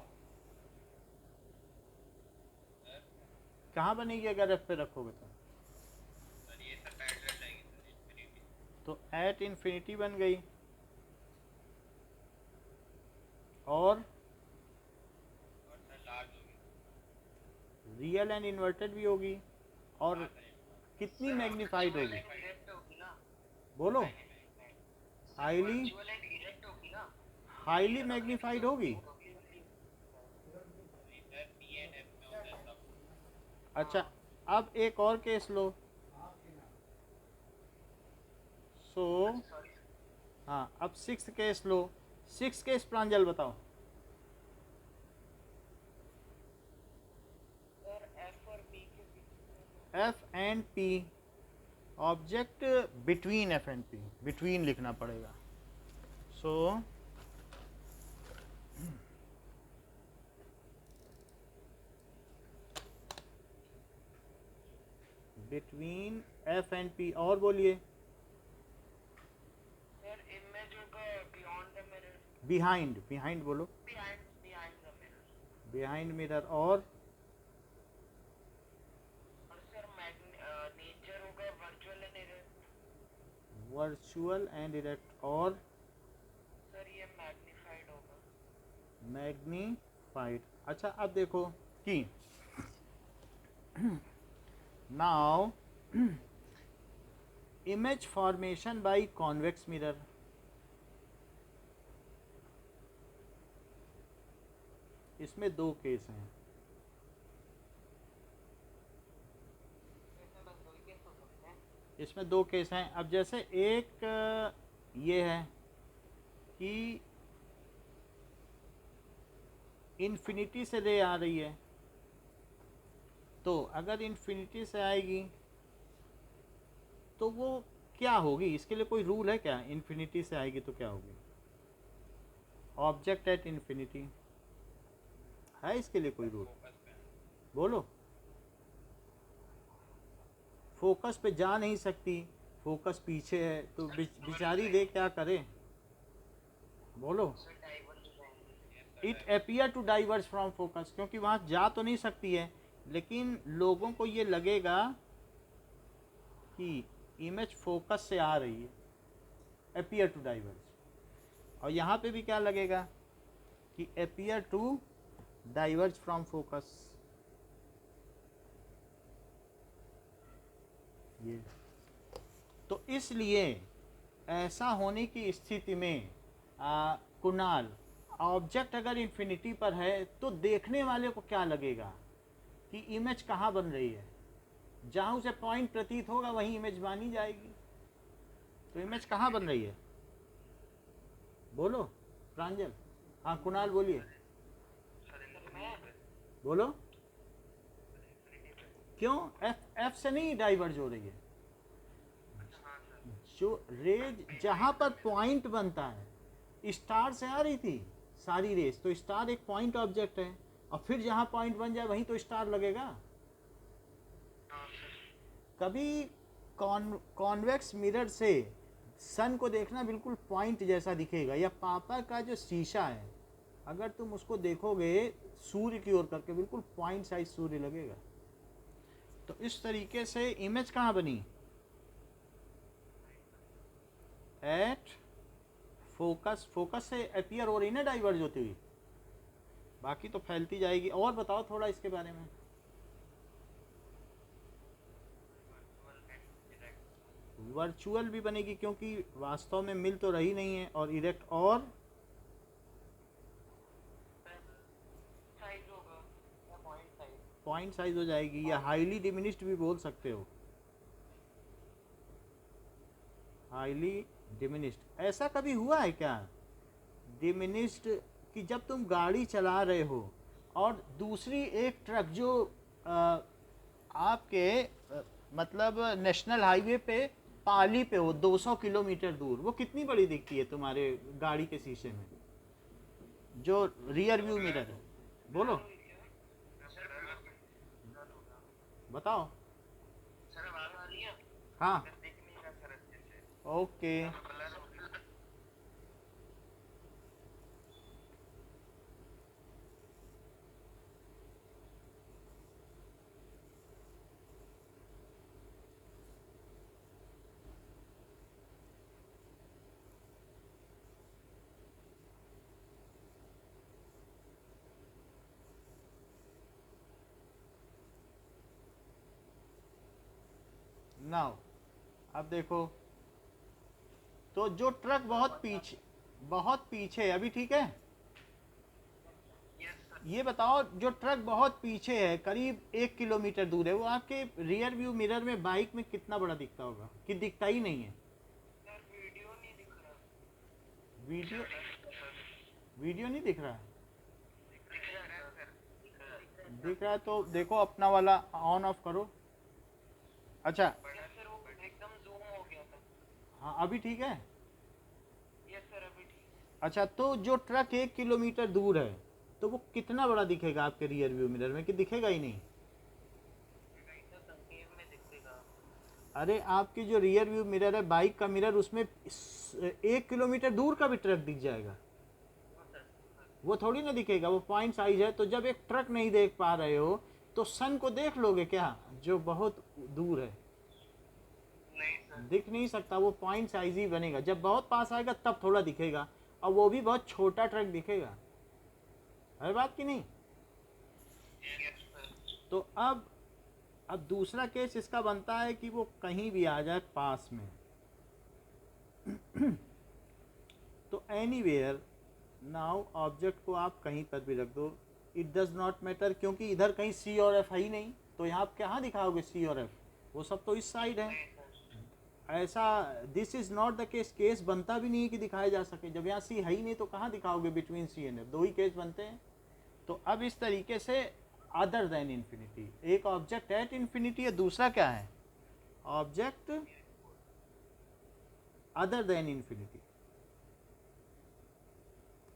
कहाँ बनेगी अगर एफ पे रखोगे तो? सर ये सब पैरेलल जाएगी सर इन्फिनिटी। तो एट इन्फिनिटी बन गई, और सर लार्ज होगी। रियल एंड इन्वर्टेड भी होगी, और कितनी मैग्नीफाइड होगी? डायरेक्ट होगी ना। बोलो, हाईली वर्चुअल एंड डायरेक्ट होगी ना। हाईली मैग्नीफाइड होगी। सर बी एंड एफ में होता है सब। अच्छा, अब एक और केस लो। सो हाँ, अब सिक्स केस लो। सिक्स केस प्रांजल बताओ। सर एफ और बी के बीच F and P, object between F and P, between लिखना पड़ेगा। So between F and P, और बोलिए। सर इमेज होगा beyond the mirror. Behind, behind बोलो, behind the mirror. Behind mirror, और सर नेचर होगा virtual and erect. Virtual and erect, और sir ये मैग्नीफाइड होगा। मैग्नीफाइड। अच्छा, अब देखो कि now image formation by convex mirror. इसमें दो केस हैं। इसमें दो केस हैं। अब जैसे एक ये है कि इन्फिनिटी से रे आ रही है, तो अगर इन्फिनिटी से आएगी तो वो क्या होगी? इसके लिए कोई रूल है क्या? इन्फिनिटी से आएगी तो क्या होगी? ऑब्जेक्ट एट इन्फिनिटी है, इसके लिए कोई रूल? बोलो। फोकस पे जा नहीं सकती, फोकस पीछे है, तो बेचारी रे क्या करे? बोलो। It appear to diverge from focus, क्योंकि वहाँ जा तो नहीं सकती है, लेकिन लोगों को ये लगेगा कि इमेज फोकस से आ रही है, अपियर टू डाइवर्ज। और यहाँ पे भी क्या लगेगा कि appear to diverge from focus. ये तो इसलिए ऐसा होने की स्थिति में कुणाल, ऑब्जेक्ट अगर इन्फिनिटी पर है तो देखने वाले को क्या लगेगा कि इमेज कहाँ बन रही है? जहाँ उसे पॉइंट प्रतीत होगा वहीं इमेज मानी जाएगी। तो इमेज कहाँ बन रही है? बोलो प्रांजल। हाँ कुणाल बोलिए, बोलो। क्यों? एफ से नहीं डाइवर्ज हो रही है। जो रेज जहाँ पर पॉइंट बनता है, स्टार से आ रही थी सारी रेस, तो स्टार एक पॉइंट ऑब्जेक्ट है, और फिर जहाँ पॉइंट बन जाए वहीं तो स्टार लगेगा। कभी कॉन्वेक्स मिरर से सन को देखना बिल्कुल पॉइंट जैसा दिखेगा, या पापा का जो शीशा है अगर तुम उसको देखोगे सूर्य की ओर करके, बिल्कुल पॉइंट साइज सूर्य लगेगा। तो इस तरीके से इमेज कहाँ बनी? At focus. फोकस से अपियर हो रही ना डाइवर्ज होती हुई, बाकी तो फैलती जाएगी। और बताओ थोड़ा इसके बारे में। वर्चुअल भी बनेगी क्योंकि वास्तव में मिल तो रही नहीं है, और इरेक्ट और साइज होगा या पॉइंट साइज हो जाएगी, या हाईली डिमिनिश्ड भी बोल सकते हो, हाईली डिमिनिश्ड। ऐसा कभी हुआ है क्या डिमिनिश्ड कि जब तुम गाड़ी चला रहे हो और दूसरी एक ट्रक जो आपके मतलब नेशनल हाईवे पे पाली पे हो 200 किलोमीटर दूर, वो कितनी बड़ी दिखती है तुम्हारे गाड़ी के शीशे में, जो रियर व्यू मिरर है? बोलो, बताओ। सर आवाज आ रही है? हाँ, दिख नहीं रहा सर अच्छे से। ओके। नाउ अब देखो, तो जो ट्रक बहुत पीछे है, अभी ठीक है? ये बताओ, जो ट्रक बहुत पीछे है, करीब 1 किलोमीटर दूर है, वो आपके रियर व्यू मिरर में बाइक में कितना बड़ा दिखता होगा कि दिखता ही नहीं है? सर वीडियो नहीं दिख रहा। वीडियो वीडियो नहीं दिख रहा है? दिख रहा है सर, दिख रहा है तो देखो, अपना वाला ऑन ऑफ करो। अच्छा, सर वो एकदम जूम हो गया था। हाँ अभी ठीक है? यस सर अभी ठीक है। अच्छा, तो जो ट्रक 1 किलोमीटर दूर है, तो वो कितना बड़ा दिखेगा आपके रियर व्यू मिरर में कि दिखेगा ही नहीं? सर संकेत में दिखेगा। अरे आपकी जो रियर व्यू मिरर है, बाइक का मिरर, उसमें 1 किलोमीटर दूर का भी ट्रक दिख जाएगा। वो थोड़ी ना दिखेगा, वो पॉइंट साइज है। तो जब एक ट्रक नहीं देख पा रहे हो तो सन को देख लोगे क्या, जो बहुत दूर है? नहीं सर। दिख नहीं सकता, वो पॉइंट साइज ही बनेगा। जब बहुत पास आएगा तब थोड़ा दिखेगा, और वो भी बहुत छोटा ट्रक दिखेगा। है बात कि नहीं? Yes sir. तो अब दूसरा केस इसका बनता है कि वो कहीं भी आ जाए पास में। तो एनीवेयर, नाउ ऑब्जेक्ट को आप कहीं पर भी रख दो, इट डज नॉट मैटर, क्योंकि इधर कहीं सी और एफ है ही नहीं, तो यहाँ आप कहाँ दिखाओगे सी और एफ? वो सब तो इस साइड है। ऐसा this is not the case, case बनता भी नहीं है कि दिखाया जा सके। जब यहाँ सी है ही नहीं तो कहाँ दिखाओगे बिटवीन सी एंड एफ? दो ही केस बनते हैं। तो अब इस तरीके से अदर देन इन्फिनिटी, एक ऑब्जेक्ट एट इन्फिनिटी है, दूसरा क्या है? Object other than infinity.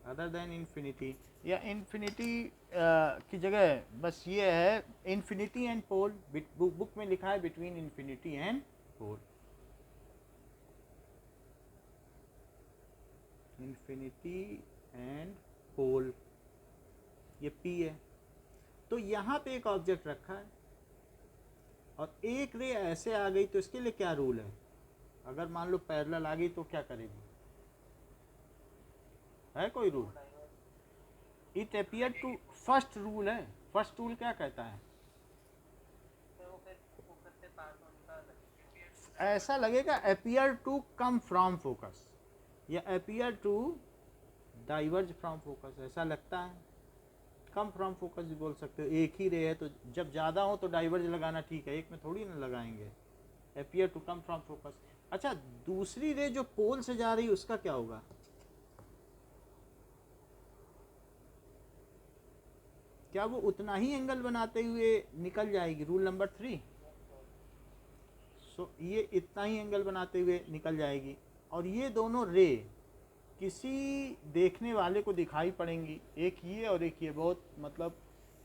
Other than infinity या इन्फिनिटी की जगह बस ये है इन्फिनिटी एंड पोल। बुक में लिखा है between infinity and pole. Infinity and pole, ये पी है। तो यहाँ पे एक ऑब्जेक्ट रखा है और एक रे ऐसे आ गई, तो इसके लिए क्या रूल है? अगर मान लो पैरेलल आ गई तो क्या करेगी? है कोई rule? It appear to, first rule है। फर्स्ट रूल क्या कहता है? ऐसा लगेगा appear to come from focus या appear to diverge from focus, ऐसा लगता है। कम फ्रॉम फोकस भी बोल सकते हो, एक ही रे है तो जब ज़्यादा हो तो डाइवर्ज लगाना ठीक है, एक में थोड़ी ना लगाएंगे। Appear to come from focus. अच्छा, दूसरी रे जो पोल से जा रही है उसका क्या होगा? क्या वो उतना ही एंगल बनाते हुए निकल जाएगी? Rule number 3। सो ये इतना ही एंगल बनाते हुए निकल जाएगी, और ये दोनों रे किसी देखने वाले को दिखाई पड़ेंगी, एक ये और एक ये। बहुत मतलब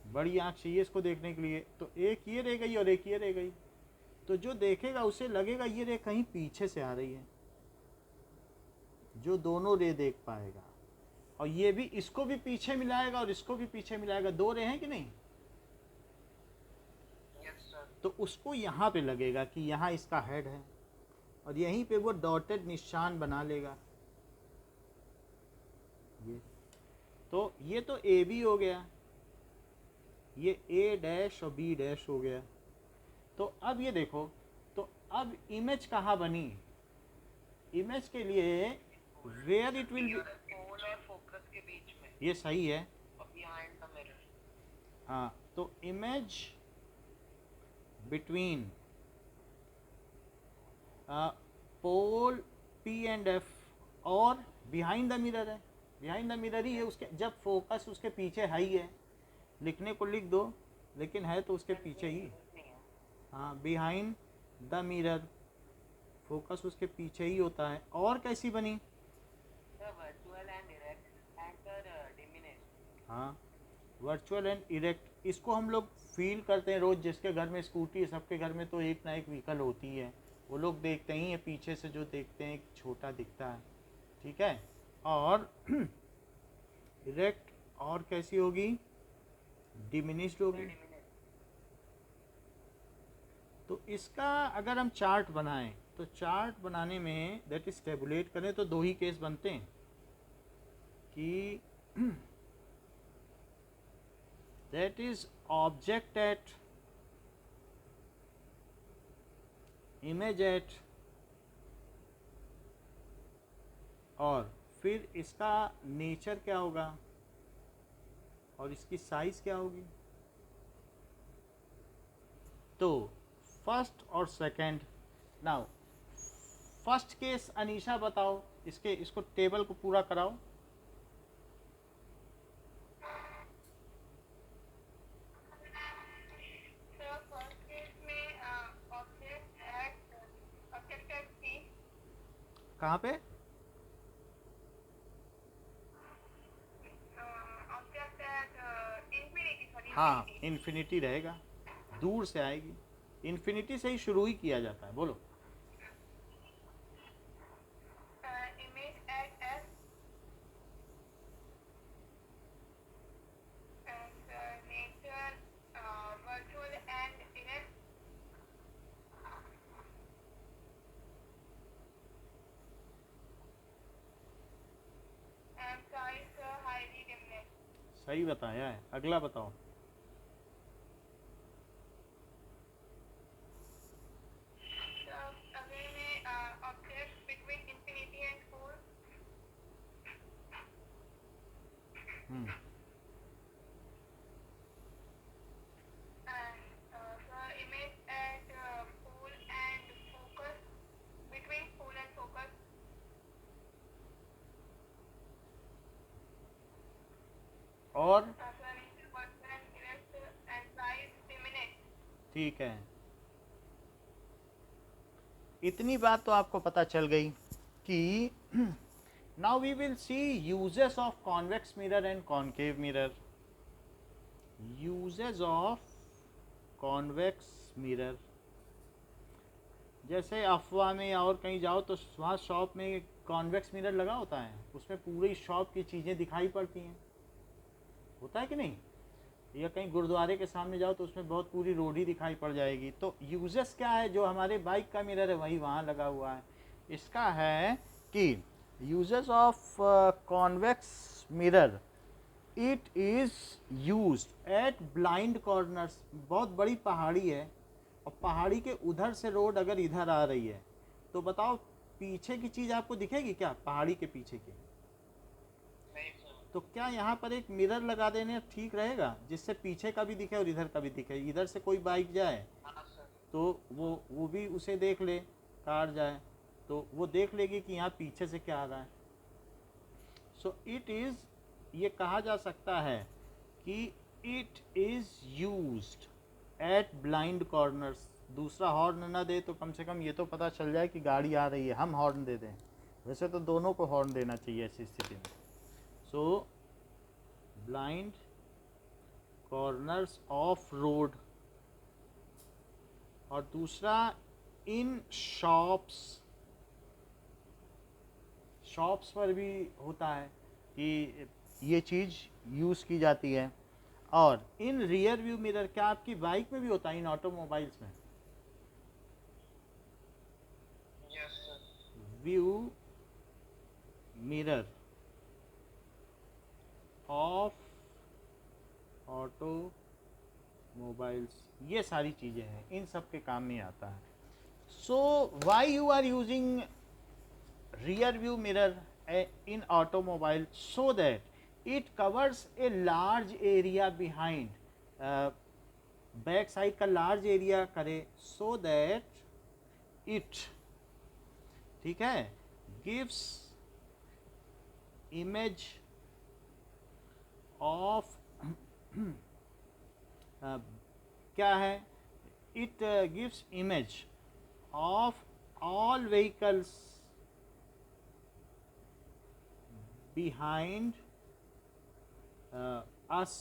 बड़ी आँख चाहिए इसको देखने के लिए। तो एक ये रह गई और एक ये रह गई, तो जो देखेगा उसे लगेगा ये रे कहीं पीछे से आ रही है, जो दोनों रे देख पाएगा। और ये भी इसको भी पीछे मिलाएगा और इसको भी पीछे मिलाएगा, दो रे हैं कि नहीं? Yes sir. तो उसको यहाँ पे लगेगा कि यहाँ इसका हेड है, और यहीं पे वो डॉटेड निशान बना लेगा। ये तो ए बी हो गया, ये ए डैश और बी डैश हो गया। तो अब ये देखो, तो अब इमेज कहाँ बनी? इमेज के लिए where it will be, pole और फोकस के बीच में, ये सही है। Behind the mirror. हाँ, तो image between pole P and F और बिहाइंड द मिरर है। बिहाइंड द मिरर ही है उसके, जब फोकस उसके पीछे है ही है, लिखने को लिख दो लेकिन है तो उसके पीछे ही। नहीं है। हाँ, बिहाइंड द मिरर, फोकस उसके पीछे ही होता है। और कैसी बनी? Sir virtual and direct and sir diminish. हाँ, वर्चुअल एंड इरेक्ट, इसको हम लोग फील करते हैं रोज, जिसके घर में स्कूटी है, सबके घर में तो एक ना एक व्हीकल होती है, वो लोग देखते ही है, पीछे से जो देखते हैं एक छोटा दिखता है, ठीक है। और इरेक्ट और कैसी होगी? डिमिनिश्ड होगी। डिमिनिश। तो इसका अगर हम चार्ट बनाएं तो चार्ट बनाने में दैट इज टेबुलेट करें तो दो ही केस बनते हैं कि that is object at image at, और फिर इसका नेचर क्या होगा और इसकी साइज क्या होगी। तो फर्स्ट और second, now first case Anisha बताओ, इसको टेबल को पूरा कराओ। सर फर्स्ट केस में ऑब्जेक्ट एट सी, कहाँ पे? ऑब्जेक्ट एट इंफिनिटी, सॉरी हाँ, इन्फिनिटी रहेगा, दूर से आएगी, इन्फिनिटी से ही शुरू ही किया जाता है। बोलो। Image at S and nature virtual and erect and size highly diminish. सही बताया है, अगला बताओ। अगले में object between infinity and four hmm, and the image at pole and focus, between pole and focus, और nature vertical and erect and size diminished. ठीक है, इतनी बात तो आपको पता चल गई कि now we will see uses of convex mirror and concave mirror. Uses of convex mirror, जैसे अफवाह में या और कहीं जाओ तो वहाँ शॉप में कॉन्वेक्स मिरर लगा होता है, उसमें पूरी शॉप की चीज़ें दिखाई पड़ती हैं, होता है कि नहीं? या कहीं गुरुद्वारे के सामने जाओ तो उसमें बहुत पूरी रोड ही दिखाई पड़ जाएगी। तो यूजेस क्या है? जो हमारे बाइक का मिरर है वही वहाँ लगा हुआ है। इसका है कि uses of convex mirror, it is used eight blind corners. बहुत बड़ी पहाड़ी है और पहाड़ी के उधर से रोड अगर इधर आ रही है तो बताओ पीछे की चीज़ आपको दिखेगी क्या? पहाड़ी के पीछे की। नहीं सर। तो क्या यहाँ पर एक मिरर लगा देने ठीक रहेगा जिससे पीछे का भी दिखे और इधर का भी दिखे? इधर से कोई बाइक जाए हाँ सर। तो वो भी उसे देख ले, कार जाए तो वो देख लेगी कि यहाँ पीछे से क्या आ रहा है। सो इट इज़, ये कहा जा सकता है कि it is used eight blind corners. दूसरा हॉर्न ना दे तो कम से कम ये तो पता चल जाए कि गाड़ी आ रही है, हम हॉर्न दे दें। वैसे तो दोनों को हॉर्न देना चाहिए ऐसी स्थिति में। सो ब्लाइंड कॉर्नर्स ऑफ रोड, और दूसरा इन शॉप्स, शॉप्स पर भी होता है कि ये चीज़ यूज़ की जाती है। और इन रियर व्यू मिरर, क्या आपकी बाइक में भी होता है, इन ऑटोमोबाइल्स में? Yes sir. View mirror of automobiles, ये सारी चीज़ें हैं, इन सब के काम में आता है। So why you are using rear view mirror in automobile? So that it covers a large area behind, back side का लार्ज एरिया करे, so that it, ठीक है, gives image ऑफ क्या है, it gives image of all vehicles behind us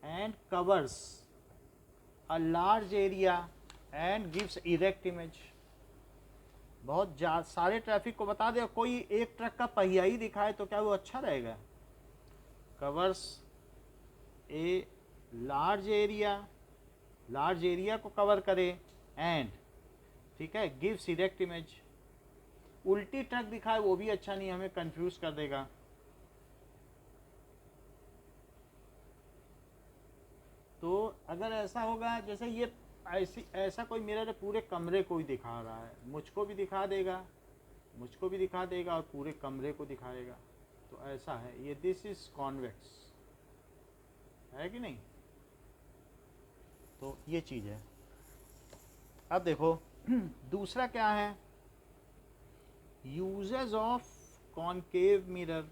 and covers a large area and gives erect image। बहुत सारे traffic को बता दे, कोई एक ट्रक का पहिया ही दिखाए तो क्या वो अच्छा रहेगा? कवर्स ए लार्ज एरिया को कवर करे एंड, ठीक है, गिव्स इरेक्ट इमेज। उल्टी ट्रक दिखाए वो भी अच्छा नहीं, हमें कंफ्यूज कर देगा। तो अगर ऐसा होगा जैसे ये ऐसा कोई मिरर पूरे कमरे को ही दिखा रहा है, मुझको भी दिखा देगा और पूरे कमरे को दिखाएगा, तो ऐसा है ये, दिस इज कॉन्वेक्स है कि नहीं? तो ये चीज़ है। अब देखो दूसरा क्या है, यूजेस ऑफ कॉनकेव मिरर।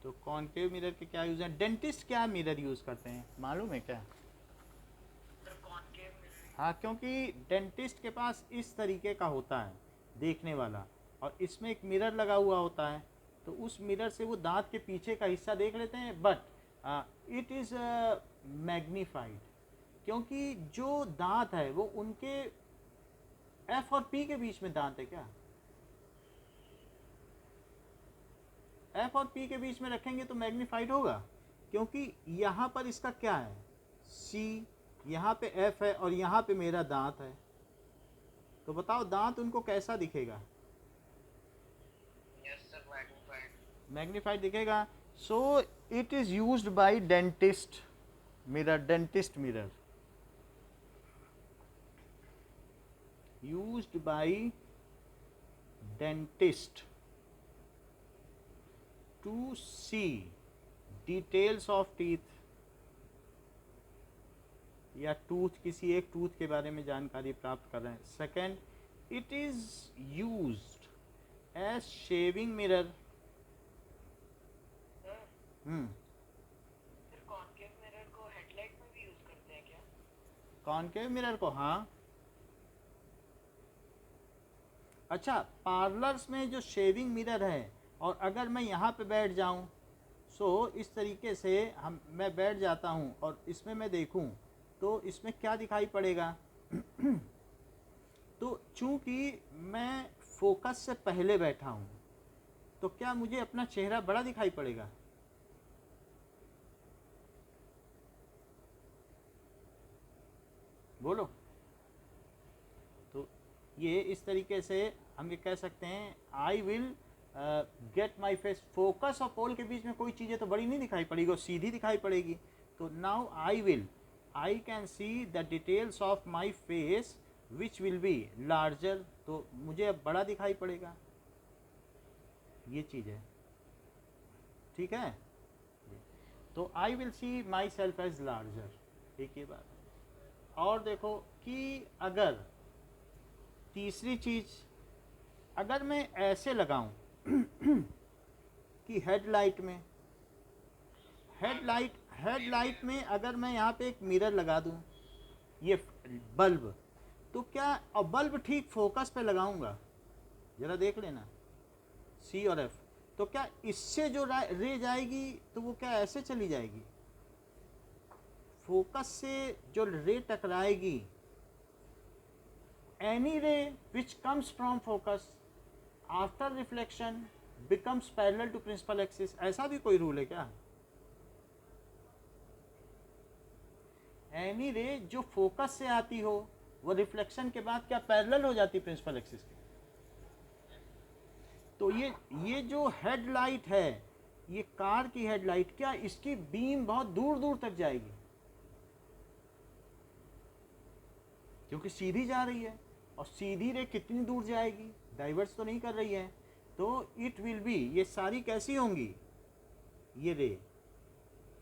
तो कॉनकेव मिरर के क्या यूज हैं? डेंटिस्ट क्या मिरर यूज़ करते हैं मालूम है क्या? हाँ, क्योंकि डेंटिस्ट के पास इस तरीके का होता है देखने वाला, और इसमें एक मिरर लगा हुआ होता है, तो उस मिरर से वो दांत के पीछे का हिस्सा देख लेते हैं, बट इट इज़ मैग्नीफाइड, क्योंकि जो दांत है वो उनके एफ और पी के बीच में दांत है क्या? एफ और पी के बीच में रखेंगे तो मैग्नीफाइड होगा, क्योंकि यहाँ पर इसका क्या है, सी, यहाँ पे एफ है और यहाँ पे मेरा दांत है, तो बताओ दांत उनको कैसा दिखेगा? मैग्नीफाइड दिखेगा। So it is used by dentist mirror, used by dentist to see details of teeth, या टूथ, किसी एक टूथ के बारे में जानकारी प्राप्त कर रहे हैं। Second, it is used as shaving mirror. Concave mirror को हेडलाइट में भी यूज करते हैं क्या? कॉनकेव मिरर को, हाँ। अच्छा, पार्लर्स में जो शेविंग मिरर है, और अगर मैं यहाँ पे बैठ जाऊँ, सो इस तरीके से मैं बैठ जाता हूँ और इसमें मैं देखूँ तो इसमें क्या दिखाई पड़ेगा? तो चूंकि मैं फोकस से पहले बैठा हूँ, तो क्या मुझे अपना चेहरा बड़ा दिखाई पड़ेगा? बोलो। तो ये इस तरीके से हम ये कह सकते हैं, I will get my face, focus और पोल के बीच में कोई चीज़ें तो बड़ी नहीं दिखाई पड़ेगी, वो सीधी दिखाई पड़ेगी। तो now I can see the details of my face which will be larger, तो मुझे अब बड़ा दिखाई पड़ेगा, ये चीज़ है, ठीक है। तो I will see myself as larger, एक ये बात है। और देखो कि अगर तीसरी चीज़, अगर मैं ऐसे लगाऊं कि हेडलाइट में अगर मैं यहाँ पे एक मिरर लगा दूं, ये बल्ब, तो क्या, और बल्ब ठीक फोकस पे लगाऊंगा, ज़रा देख लेना, सी और एफ, तो क्या इससे जो रे जाएगी तो वो क्या ऐसे चली जाएगी? फोकस से जो रे टकराएगी, any ray which comes from focus after reflection becomes parallel to principal axis, ऐसा भी कोई रूल है क्या? any ray जो फोकस से आती हो वो रिफ्लेक्शन के बाद क्या पैरेलल हो जाती प्रिंसिपल एक्सिस के? तो ये जो हेडलाइट है, ये कार की हेडलाइट, क्या इसकी बीम बहुत दूर दूर तक जाएगी? क्योंकि सीधी जा रही है, और सीधी रे कितनी दूर जाएगी? डाइवर्स तो नहीं कर रही है, तो इट विल बी, ये सारी कैसी होंगी? ये रे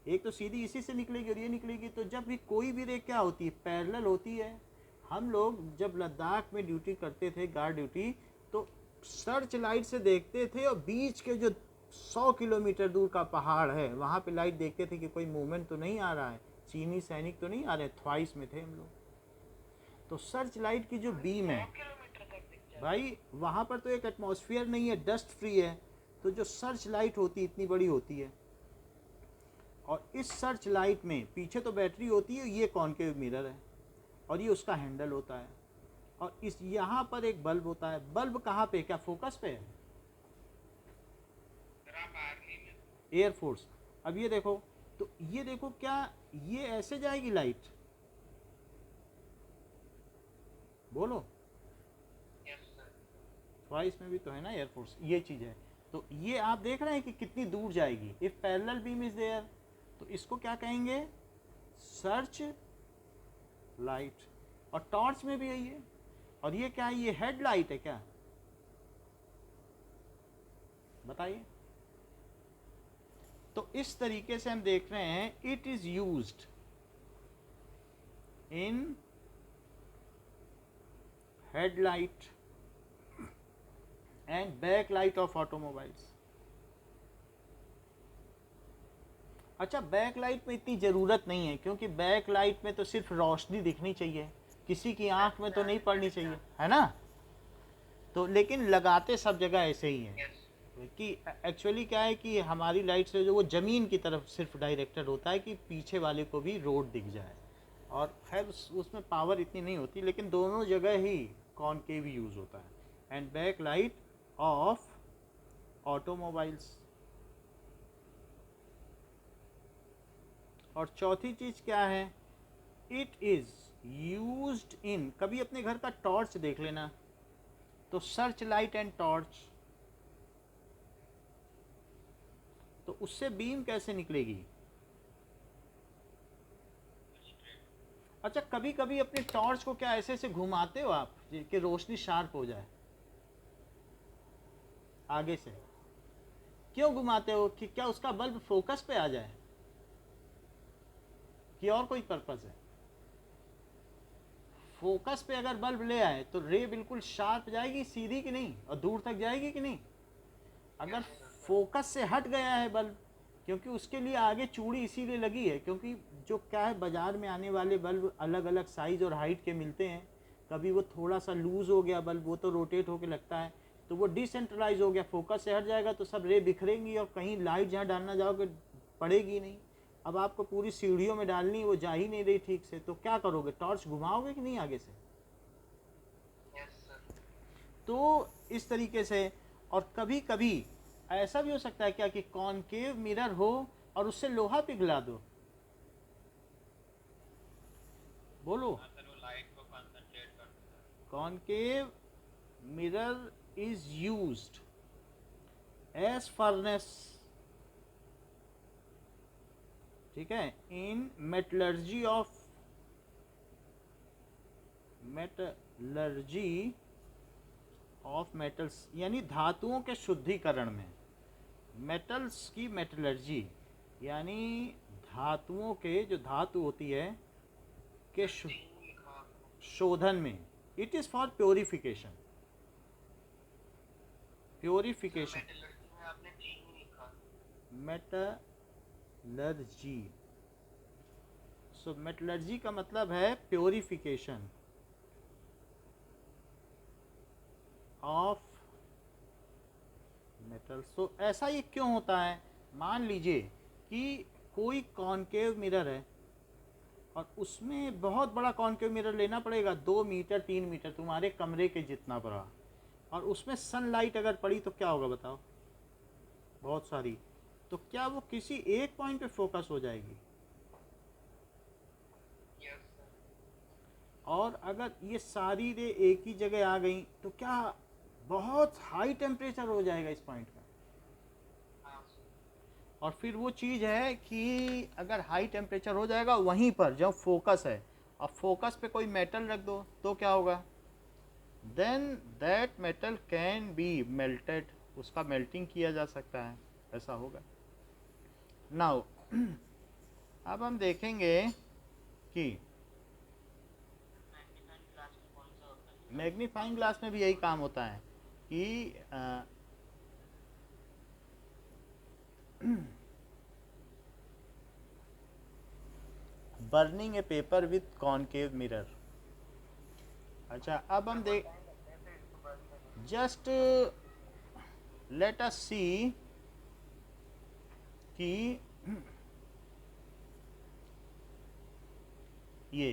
एक तो सीधी इसी से निकलेगी और ये निकलेगी, तो जब भी कोई भी रे क्या होती है? पैरेलल होती है। हम लोग जब लद्दाख में ड्यूटी करते थे, गार्ड ड्यूटी, तो सर्च लाइट से देखते थे और बीच के जो 100 किलोमीटर दूर का पहाड़ है, वहाँ पे लाइट देखते थे कि कोई मूवमेंट तो नहीं आ रहा है, चीनी सैनिक तो नहीं आ रहे, थ्वाइस में थे हम लोग। तो सर्च लाइट की जो बीम है 100 किलोमीटर तक दिख जाता है। भाई, वहाँ पर तो एक एटमॉस्फेयर नहीं है, डस्ट फ्री है, तो जो सर्च लाइट होती है इतनी बड़ी होती है। और इस सर्च लाइट में पीछे तो बैटरी होती है, ये कॉनकेव मिरर है और ये उसका हैंडल होता है, और इस यहाँ पर एक बल्ब होता है। बल्ब कहाँ पे, क्या फोकस पे है? एयरफोर्स। अब ये देखो, तो ये देखो, क्या ये ऐसे जाएगी लाइट? बोलो। ट्वाइस में भी तो है ना एयरफोर्स, ये चीज़ है। तो ये आप देख रहे हैं कि कितनी दूर जाएगी। If parallel beam is there, तो इसको क्या कहेंगे? Search light. और टॉर्च में भी है ये। और ये क्या है? ये हेड लाइट है क्या? बताइए। तो इस तरीके से हम देख रहे हैं, it is used in headlight and back light of automobiles. अच्छा, बैक लाइट में इतनी ज़रूरत नहीं है, क्योंकि बैक लाइट में तो सिर्फ रोशनी दिखनी चाहिए, किसी की आंख में तो नहीं पड़नी चाहिए, है ना? तो लेकिन लगाते सब जगह ऐसे ही हैं कि एक्चुअली क्या है कि हमारी लाइट से जो वो ज़मीन की तरफ सिर्फ डायरेक्टेड होता है कि पीछे वाले को भी रोड दिख जाए। और खैर उसमें पावर इतनी नहीं होती, लेकिन दोनों जगह ही कॉनकेव यूज़ होता है। And back light of automobiles. और चौथी चीज़ क्या है? इट इज़ यूज्ड इन, कभी अपने घर का टॉर्च देख लेना, तो सर्च लाइट एंड टॉर्च, तो उससे बीम कैसे निकलेगी? अच्छा, कभी कभी अपने टॉर्च को क्या ऐसे ऐसे घुमाते हो आप कि रोशनी शार्प हो जाए आगे से? क्यों घुमाते हो? कि क्या उसका बल्ब फोकस पे आ जाए, कि और कोई पर्पस है? फोकस पे अगर बल्ब ले आए तो रे बिल्कुल शार्प जाएगी, सीधी कि नहीं, और दूर तक जाएगी कि नहीं? अगर फोकस से हट गया है बल्ब, क्योंकि उसके लिए आगे चूड़ी इसीलिए लगी है, क्योंकि जो क्या है, बाजार में आने वाले बल्ब अलग अलग साइज और हाइट के मिलते हैं। कभी वो थोड़ा सा लूज हो गया बल्ब, वो तो रोटेट होकर लगता है, तो वो डिसेंट्रलाइज हो गया, फोकस से हट जाएगा तो सब रे बिखरेंगी और कहीं लाइट जहाँ डालना जाओगे पड़ेगी नहीं। अब आपको पूरी सीढ़ियों में डालनी, वो जा ही नहीं रही ठीक से, तो क्या करोगे? टॉर्च घुमाओगे कि नहीं आगे से? तो इस तरीके से। और कभी कभी ऐसा भी हो सकता है क्या कि कॉनकेव मिरर हो और उससे लोहा पिघला दो? बोलो। Concave mirror is used as furnace, ठीक है, इन मेटलर्जी ऑफ मेटल्स, यानी धातुओं के शुद्धिकरण में। मेटल्स की मेटलर्जी यानी धातुओं के, जो धातु होती है के शोधन में। It is for purification. Purification, metallurgy. So metallurgy का मतलब है प्योरिफिकेशन ऑफ मेटल। सो ऐसा ये क्यों होता है? मान लीजिए कि कोई कॉनकेव मिरर है और उसमें बहुत बड़ा कॉनकेव मिरर लेना पड़ेगा, 2 मीटर 3 मीटर, तुम्हारे कमरे के जितना बड़ा, और उसमें सनलाइट अगर पड़ी तो क्या होगा बताओ? बहुत सारी। तो क्या वो किसी एक पॉइंट पे फोकस हो जाएगी? और अगर ये सारी रे एक ही जगह आ गई तो क्या बहुत हाई टेम्परेचर हो जाएगा इस पॉइंट का? और फिर वो चीज़ है कि अगर हाई टेम्परेचर हो जाएगा वहीं पर जब फोकस है, और फोकस पे कोई मेटल रख दो तो क्या होगा? Then that metal can be melted, उसका मेल्टिंग किया जा सकता है, ऐसा होगा। नाउ अब हम देखेंगे कि मैग्नीफाइंग ग्लास में भी यही काम होता है कि burning A paper with concave mirror. अच्छा, अब हम देख, जस्ट लेट अस सी कि ये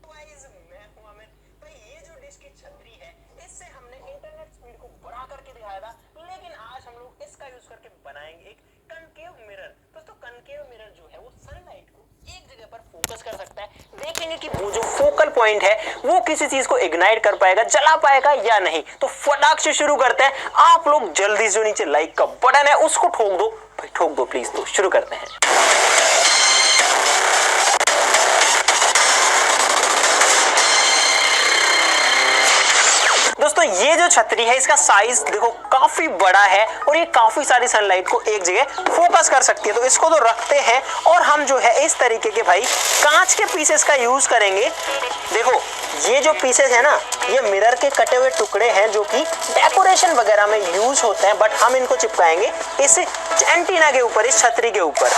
गाइस, मैं हूं अमित। भाई ये जो डिश की छतरी है, इससे हमने इंटरनेट स्पीड को बढ़ा करके दिखाया था, लेकिन आज हम लोग इसका यूज करके बनाएंगे एक कनकेव मिरर। दोस्तों, कनकेव मिरर जो है वो सनलाइट को एक जगह पर फोकस कर सकता है। देखेंगे कि वो जो फोकल पॉइंट है वो किसी चीज को इग्नाइट कर पाएगा, जला पाएगा या नहीं। तो फटाक से शुरू करते हैं। आप लोग जल्दी से नीचे लाइक का बटन है उसको ठोक दो भाई, ठोक दो प्लीज। तो शुरू करते हैं। दोस्तों, ये जो छतरी है इसका साइज देखो काफी बड़ा है और ये काफी सारी सनलाइट को एक जगह फोकस कर सकती है। तो इसको तो रखते हैं और हम जो है इस तरीके के भाई कांच के पीसेस का यूज करेंगे। देखो, ये जो पीसेस है ना, ये मिरर के कटे हुए टुकड़े हैं जो कि डेकोरेशन वगैरह में यूज होते हैं, बट हम इनको चिपकाएंगे इस एंटीना के ऊपर, इस छतरी के ऊपर।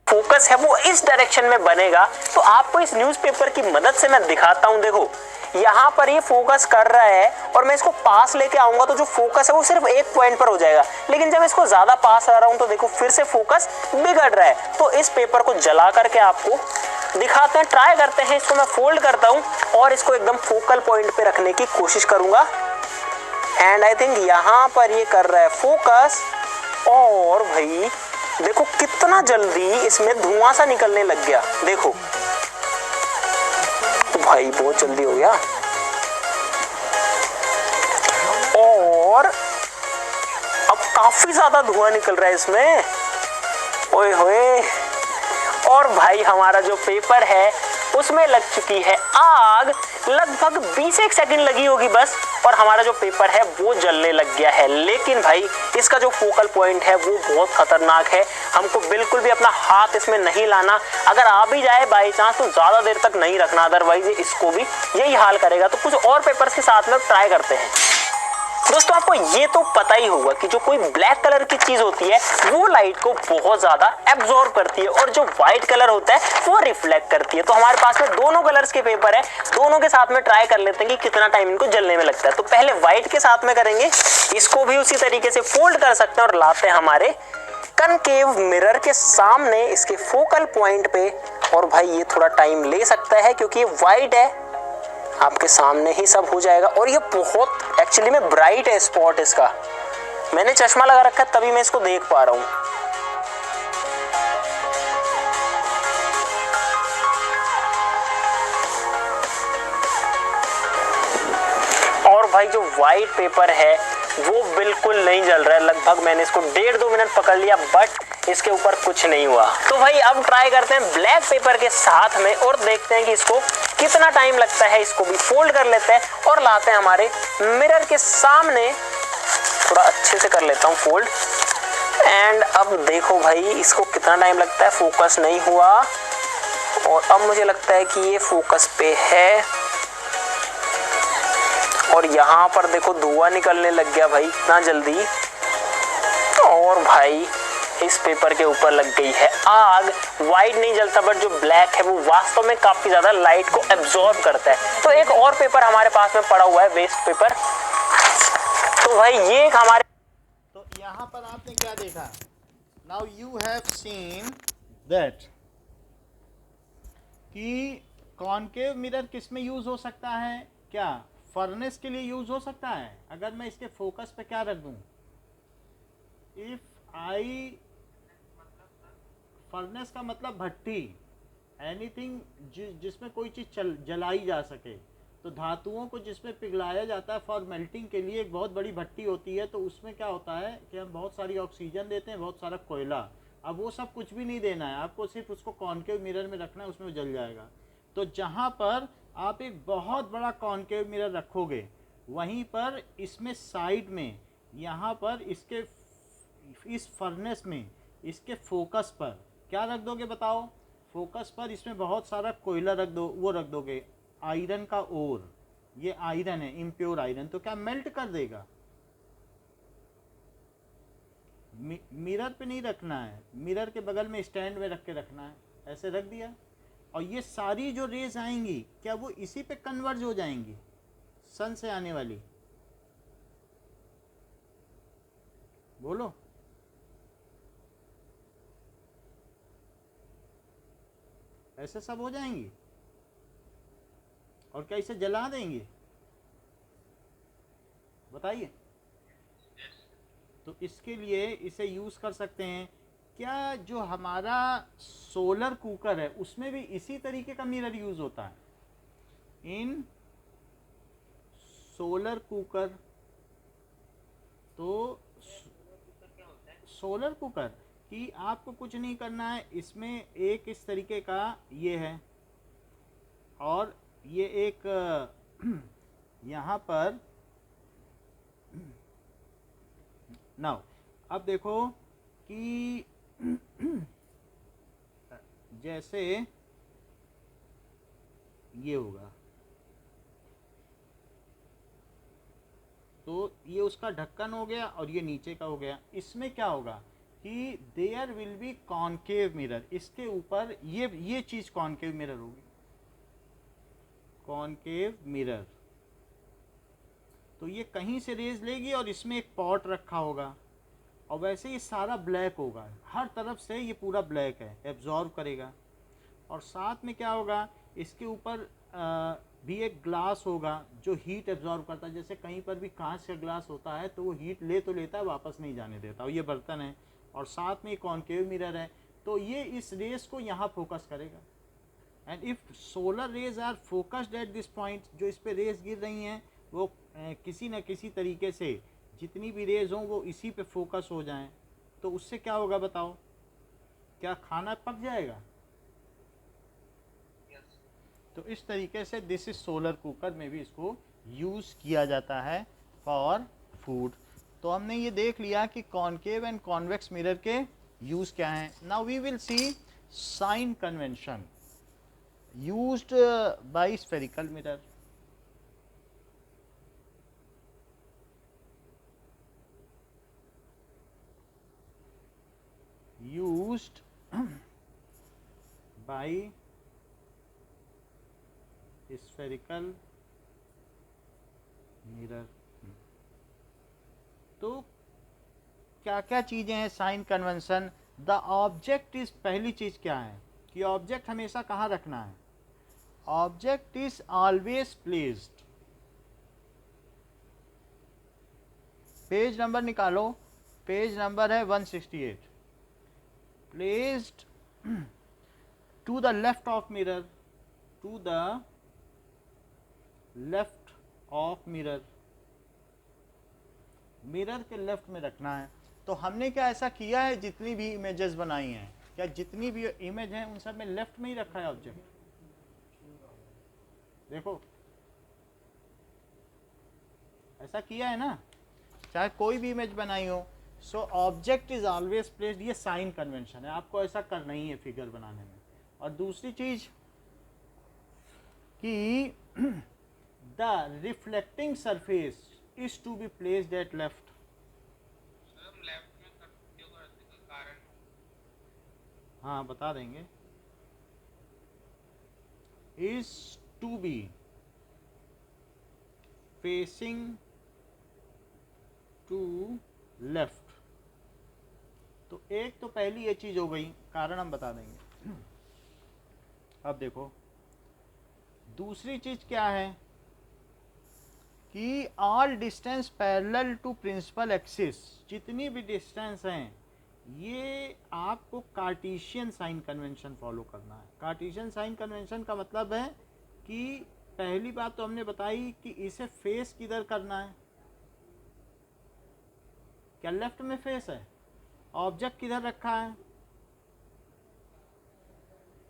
फोकस है वो इस डायरेक्शन में बनेगा। तो आपको इस न्यूज़पेपर की मदद से मैं दिखाता हूं। देखो, यहाँ पर ये फोकस कर रहा है और मैं इसको पास लेके आऊंगा तो जो फोकस है वो सिर्फ एक पॉइंट पर हो जाएगा। लेकिन जब इसको ज्यादा पास आ रहा हूं तो देखो फिर से फोकस बिगड़ रहा है। तो इस पेपर को जला करके आपको दिखाते हैं, ट्राई करते हैं। इसको मैं फोल्ड करता हूं और इसको एकदम फोकल पॉइंट पे रखने की कोशिश करूंगा। एंड आई थिंक यहाँ पर ये कर रहा है फोकस। और भाई देखो कितना जल्दी इसमें धुआं सा निकलने लग गया। देखो भाई, बहुत जल्दी हो गया। और अब काफी ज्यादा धुआं निकल रहा है इसमें। ओए होए। और भाई हमारा जो पेपर है उसमें लग चुकी है आग। लगभग 20 सेकंड लगी होगी बस, और हमारा जो पेपर है वो जलने लग गया है। लेकिन भाई इसका जो फोकल पॉइंट है वो बहुत खतरनाक है। हमको बिल्कुल भी अपना हाथ इसमें नहीं लाना। अगर आ भी जाए बाई चांस तो ज्यादा देर तक नहीं रखना, अदरवाइज इसको भी यही हाल करेगा। तो कुछ और पेपर्स के साथ में ट्राई करते हैं। दोस्तों, आपको ये तो पता ही होगा कि जो कोई ब्लैक कलर की चीज होती है वो लाइट को बहुत ज्यादा एब्जॉर्ब करती है, और जो व्हाइट कलर होता है वो रिफ्लेक्ट करती है। तो हमारे पास में दोनों कलर्स के पेपर है, दोनों के साथ में ट्राई कर लेते हैं कि कितना टाइम इनको जलने में लगता है। तो पहले व्हाइट के साथ में करेंगे, इसको भी उसी तरीके से फोल्ड कर सकते हैं और लाते हैं हमारे कनकेव मिरर के सामने, इसके फोकल पॉइंट पे। और भाई ये थोड़ा टाइम ले सकता है क्योंकि ये व्हाइट है, आपके सामने ही सब हो जाएगा। और ये बहुत एक्चुअली में ब्राइट है स्पॉट इसका। मैंने चश्मा लगा रखा है तभी मैं इसको देख पा रहा हूं। और भाई जो व्हाइट पेपर है वो बिल्कुल नहीं जल रहा है। लगभग मैंने इसको 1.5-2 मिनट पकड़ लिया, बट इसके ऊपर कुछ नहीं हुआ। तो भाई अब ट्राई करते हैं ब्लैक पेपर के साथ में और देखते हैं कि इसको कितना टाइम लगता है। इसको भी फोल्ड कर लेते हैं और लाते हैं हमारे मिरर के सामने। थोड़ा अच्छे से कर लेता हूँ फोल्ड। एंड अब देखो भाई इसको कितना टाइम लगता है, फोकस नहीं हुआ। और अब मुझे लगता है कि ये फोकस पे है। और यहाँ पर देखो धुआं निकलने लग गया भाई इतना जल्दी। और भाई इस पेपर के ऊपर लग गई है आग। व्हाइट नहीं जलता, बट जो ब्लैक है वो वास्तव में काफी ज्यादा लाइट को एब्जॉर्ब करता है। तो एक और पेपर हमारे पास में पड़ा हुआ है, वेस्ट पेपर। तो भाई ये एक हमारे, तो यहाँ पर आपने क्या देखा? Now you have seen that कि कॉनकेव मिरर किस में यूज हो सकता है? क्या फर्नेस के लिए यूज हो सकता है? अगर मैं इसके फोकस पे क्या रख दूं, इफ आई, फर्नेस का मतलब भट्टी, एनीथिंग जिसमें कोई चीज़ जलाई जा सके। तो धातुओं को जिसमें पिघलाया जाता है फॉर मेल्टिंग के लिए एक बहुत बड़ी भट्टी होती है। तो उसमें क्या होता है कि हम बहुत सारी ऑक्सीजन देते हैं, बहुत सारा कोयला। अब वो सब कुछ भी नहीं देना है आपको, सिर्फ उसको कॉनकेव मिरर में रखना है, उसमें जल जाएगा। तो जहाँ पर आप एक बहुत बड़ा कॉनकेव मिरर रखोगे, वहीं पर इसमें साइड में, यहाँ पर इसके इस फर्नेस में इसके फोकस पर क्या रख दोगे बताओ? फोकस पर इसमें बहुत सारा कोयला रख दो, वो रख दोगे आयरन का ओर, ये आयरन है, इम्प्योर आयरन, तो क्या मेल्ट कर देगा? मिरर पे नहीं रखना है, मिरर के बगल में स्टैंड में रख के रखना है, ऐसे रख दिया, और ये सारी जो रेज आएंगी क्या वो इसी पे कन्वर्ज हो जाएंगी, सन से आने वाली? बोलो। ऐसे सब हो जाएंगी और क्या इसे जला देंगे? बताइए। तो इसके लिए इसे यूज़ कर सकते हैं। क्या जो हमारा सोलर कुकर है उसमें भी इसी तरीके का मिरर यूज़ होता है? इन सोलर कुकर, तो सोलर कुकर कि आपको कुछ नहीं करना है, इसमें एक इस तरीके का ये है और ये एक यहाँ पर नाउ अब देखो कि जैसे ये होगा तो ये उसका ढक्कन हो गया और ये नीचे का हो गया। इसमें क्या होगा कि there will be concave mirror, इसके ऊपर ये चीज़ कॉन्केव मिरर होगी, कॉन्केव मिरर। तो ये कहीं से रेज लेगी और इसमें एक पॉट रखा होगा और वैसे ये सारा ब्लैक होगा, हर तरफ से ये पूरा ब्लैक है, एब्जॉर्व करेगा। और साथ में क्या होगा, इसके ऊपर भी एक ग्लास होगा जो हीट एब्जॉर्व करता है। जैसे कहीं पर भी कांच का ग्लास होता है तो वो हीट ले तो लेता है, वापस नहीं जाने देता, और ये बर्तन है और साथ में एक कॉन्केव मिरर है, तो ये इस रेस को यहाँ फोकस करेगा। And if solar rays are focused at this point, जो इस पे रेस गिर रही हैं वो किसी न किसी तरीके से, जितनी भी रेज हों वो इसी पे फोकस हो जाएं, तो उससे क्या होगा बताओ? क्या खाना पक जाएगा? तो इस तरीके से दिस इज सोलर कुकर में भी इसको यूज़ किया जाता है फॉर फूड। तो हमने ये देख लिया कि कॉन्केव एंड कॉन्वेक्स मिरर के यूज़ क्या हैं। Now we will see sign convention used by spherical mirror. used by spherical mirror। तो क्या क्या चीज़ें हैं sign convention? The object is, पहली चीज़ क्या है कि ऑब्जेक्ट हमेशा कहाँ रखना है? Object is always placed, page number निकालो, पेज नंबर है 168, placed to the left of mirror, to the left of mirror, mirror के लेफ्ट में रखना है। तो हमने क्या ऐसा किया है, जितनी भी इमेजेस बनाई हैं, क्या जितनी भी इमेज हैं उन सब में लेफ्ट में ही रखा है ऑब्जेक्ट? देखो ऐसा किया है ना, चाहे कोई भी इमेज बनाई हो। So object is always placed, ये साइन कन्वेंशन है, आपको ऐसा करना ही है फिगर बनाने में। और दूसरी चीज कि the reflecting surface is to be placed at left. हाँ बता देंगे, is to be facing to left. तो एक तो पहली ये चीज हो गई, कारण हम बता देंगे। अब देखो दूसरी चीज क्या है कि all distance parallel to principal axis, जितनी भी डिस्टेंस हैं ये आपको कार्टेशियन साइन कन्वेंशन फॉलो करना है। कार्टेशियन साइन कन्वेंशन का मतलब है कि पहली बात तो हमने बताई कि इसे फेस किधर करना है, क्या लेफ्ट में फेस है? ऑब्जेक्ट किधर रखा है?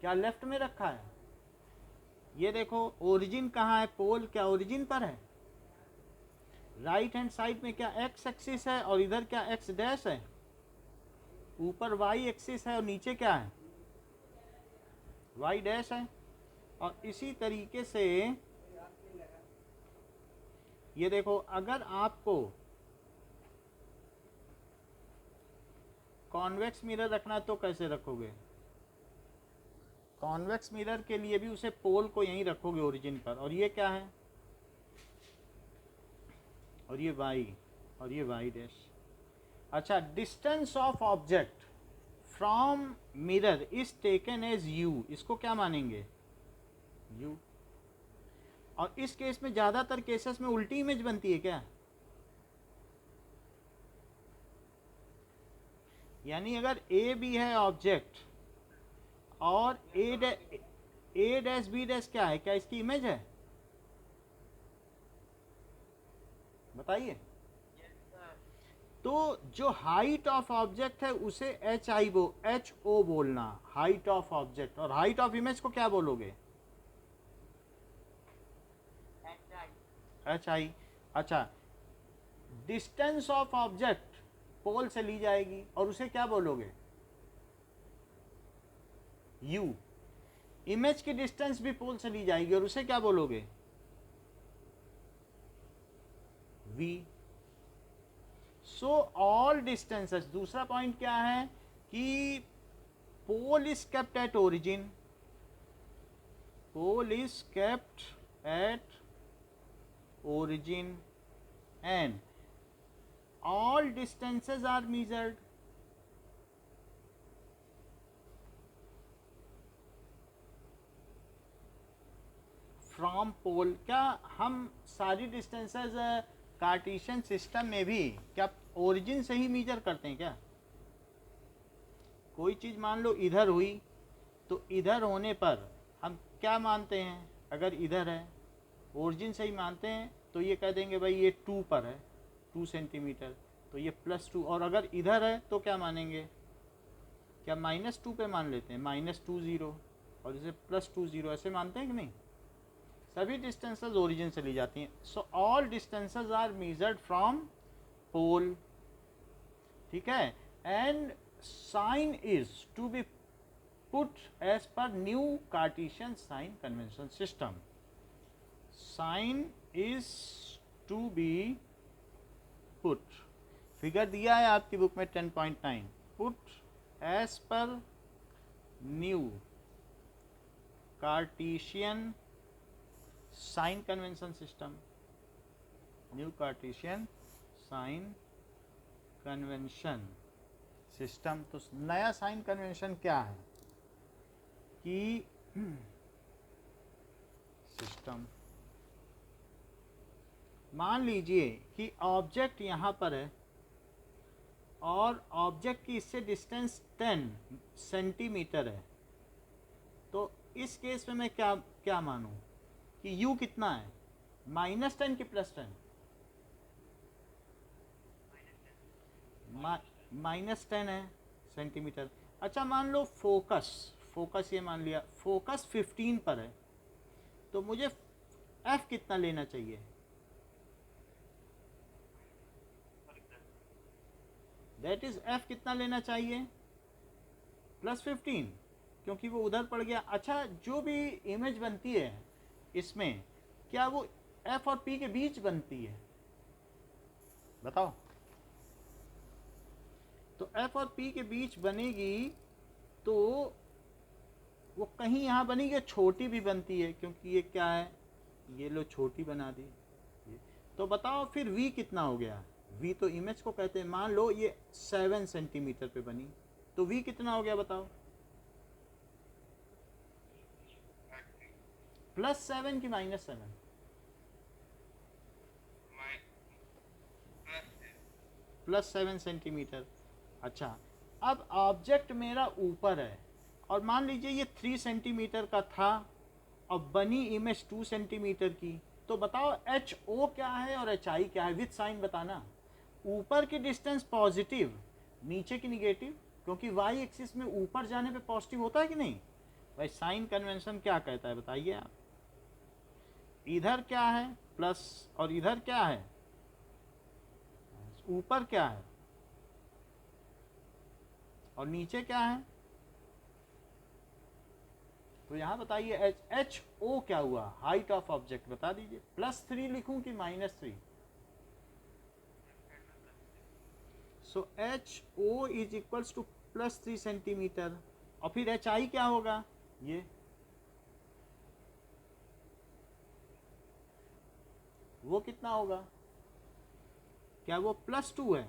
क्या लेफ्ट में रखा है? ये देखो ओरिजिन कहाँ है, पोल क्या ओरिजिन पर है? राइट हैंड साइड में क्या एक्स एक्सिस है और इधर क्या एक्स डैश है? ऊपर वाई एक्सिस है और नीचे क्या है? y डैश है। और इसी तरीके से ये देखो, अगर आपको कॉन्वेक्स मिरर रखना तो कैसे रखोगे? कॉन्वेक्स मिरर के लिए भी उसे पोल को यहीं रखोगे ओरिजिन पर। और ये क्या है? और ये y, और ये y डैश। अच्छा, distance of object from mirror is taken as u, इसको क्या मानेंगे? u। और इस केस में ज्यादातर केसेस में उल्टी इमेज बनती है क्या? यानी अगर ए बी है ऑब्जेक्ट और ए डैश बी डैश क्या है? क्या इसकी इमेज है? बताइए। तो जो हाइट ऑफ ऑब्जेक्ट है उसे एच ओ बोलना, हाइट ऑफ ऑब्जेक्ट। और हाइट ऑफ इमेज को क्या बोलोगे? H I. अच्छा, डिस्टेंस ऑफ ऑब्जेक्ट पोल से ली जाएगी और उसे क्या बोलोगे? u। इमेज की डिस्टेंस भी पोल से ली जाएगी और उसे क्या बोलोगे? v। So all distances. दूसरा पॉइंट क्या है कि pole is kept at origin, pole is kept at origin and all distances are measured। From pole. क्या हम सारी डिस्टेंसेस कार्टेशियन सिस्टम में भी क्या ओरिजिन से ही मेजर करते हैं क्या? कोई चीज़ मान लो इधर हुई तो इधर होने पर हम क्या मानते हैं? अगर इधर है ओरिजिन से ही मानते हैं तो ये कह देंगे भाई ये 2 पर है, 2 सेंटीमीटर, तो ये +2। और अगर इधर है तो क्या मानेंगे? क्या -2 पे मान लेते हैं? -2 0 और इसे +2 0 ऐसे मानते हैं कि नहीं? सभी डिस्टेंसेस ओरिजिन से ली जाती हैं। So all distances are measured from pole. ठीक है। And sign is to be put as per new Cartesian sign convention system. Sign is to be put, figure दिया है आपकी बुक में 10.9, put as per new Cartesian sign convention system, new Cartesian sign convention system. तो नया sign convention क्या है कि system, मान लीजिए कि ऑब्जेक्ट यहाँ पर है और ऑब्जेक्ट की इससे डिस्टेंस 10 सेंटीमीटर है। तो इस केस में मैं क्या मानूं कि u कितना है? -10 कि +10? -10 है सेंटीमीटर। अच्छा, मान लो फोकस ये मान लिया फोकस 15 पर है, तो मुझे f कितना लेना चाहिए? दैट इज f कितना लेना चाहिए? +15, क्योंकि वो उधर पड़ गया। अच्छा, जो भी इमेज बनती है इसमें क्या वो f और p के बीच बनती है? बताओ। तो f और p के बीच बनेगी तो वो कहीं यहाँ बनेगी, छोटी भी बनती है क्योंकि ये क्या है, ये लो छोटी बना दी। तो बताओ फिर v कितना हो गया? v तो इमेज को कहते हैं। मान लो ये 7 सेंटीमीटर पे बनी, तो v कितना हो गया बताओ? +7 कि -7? +7 सेंटीमीटर। अच्छा, अब ऑब्जेक्ट मेरा ऊपर है और मान लीजिए ये 3 सेंटीमीटर का था और बनी इमेज 2 सेंटीमीटर की। तो बताओ HO क्या है और HI क्या है? विथ साइन बताना। ऊपर की डिस्टेंस पॉजिटिव, नीचे की निगेटिव, क्योंकि y एक्सिस में ऊपर जाने पे पॉजिटिव होता है कि नहीं? भाई साइन कन्वेंशन क्या कहता है बताइए आप? इधर क्या है प्लस और इधर क्या है? ऊपर क्या है और नीचे क्या है? तो यहाँ बताइए एच ओ क्या हुआ, हाइट ऑफ ऑब्जेक्ट बता दीजिए। +3 लिखूं कि -3? So H O is equals to +3 centimetre. और फिर एच आई क्या होगा, ये वो कितना होगा, क्या वो +2 है?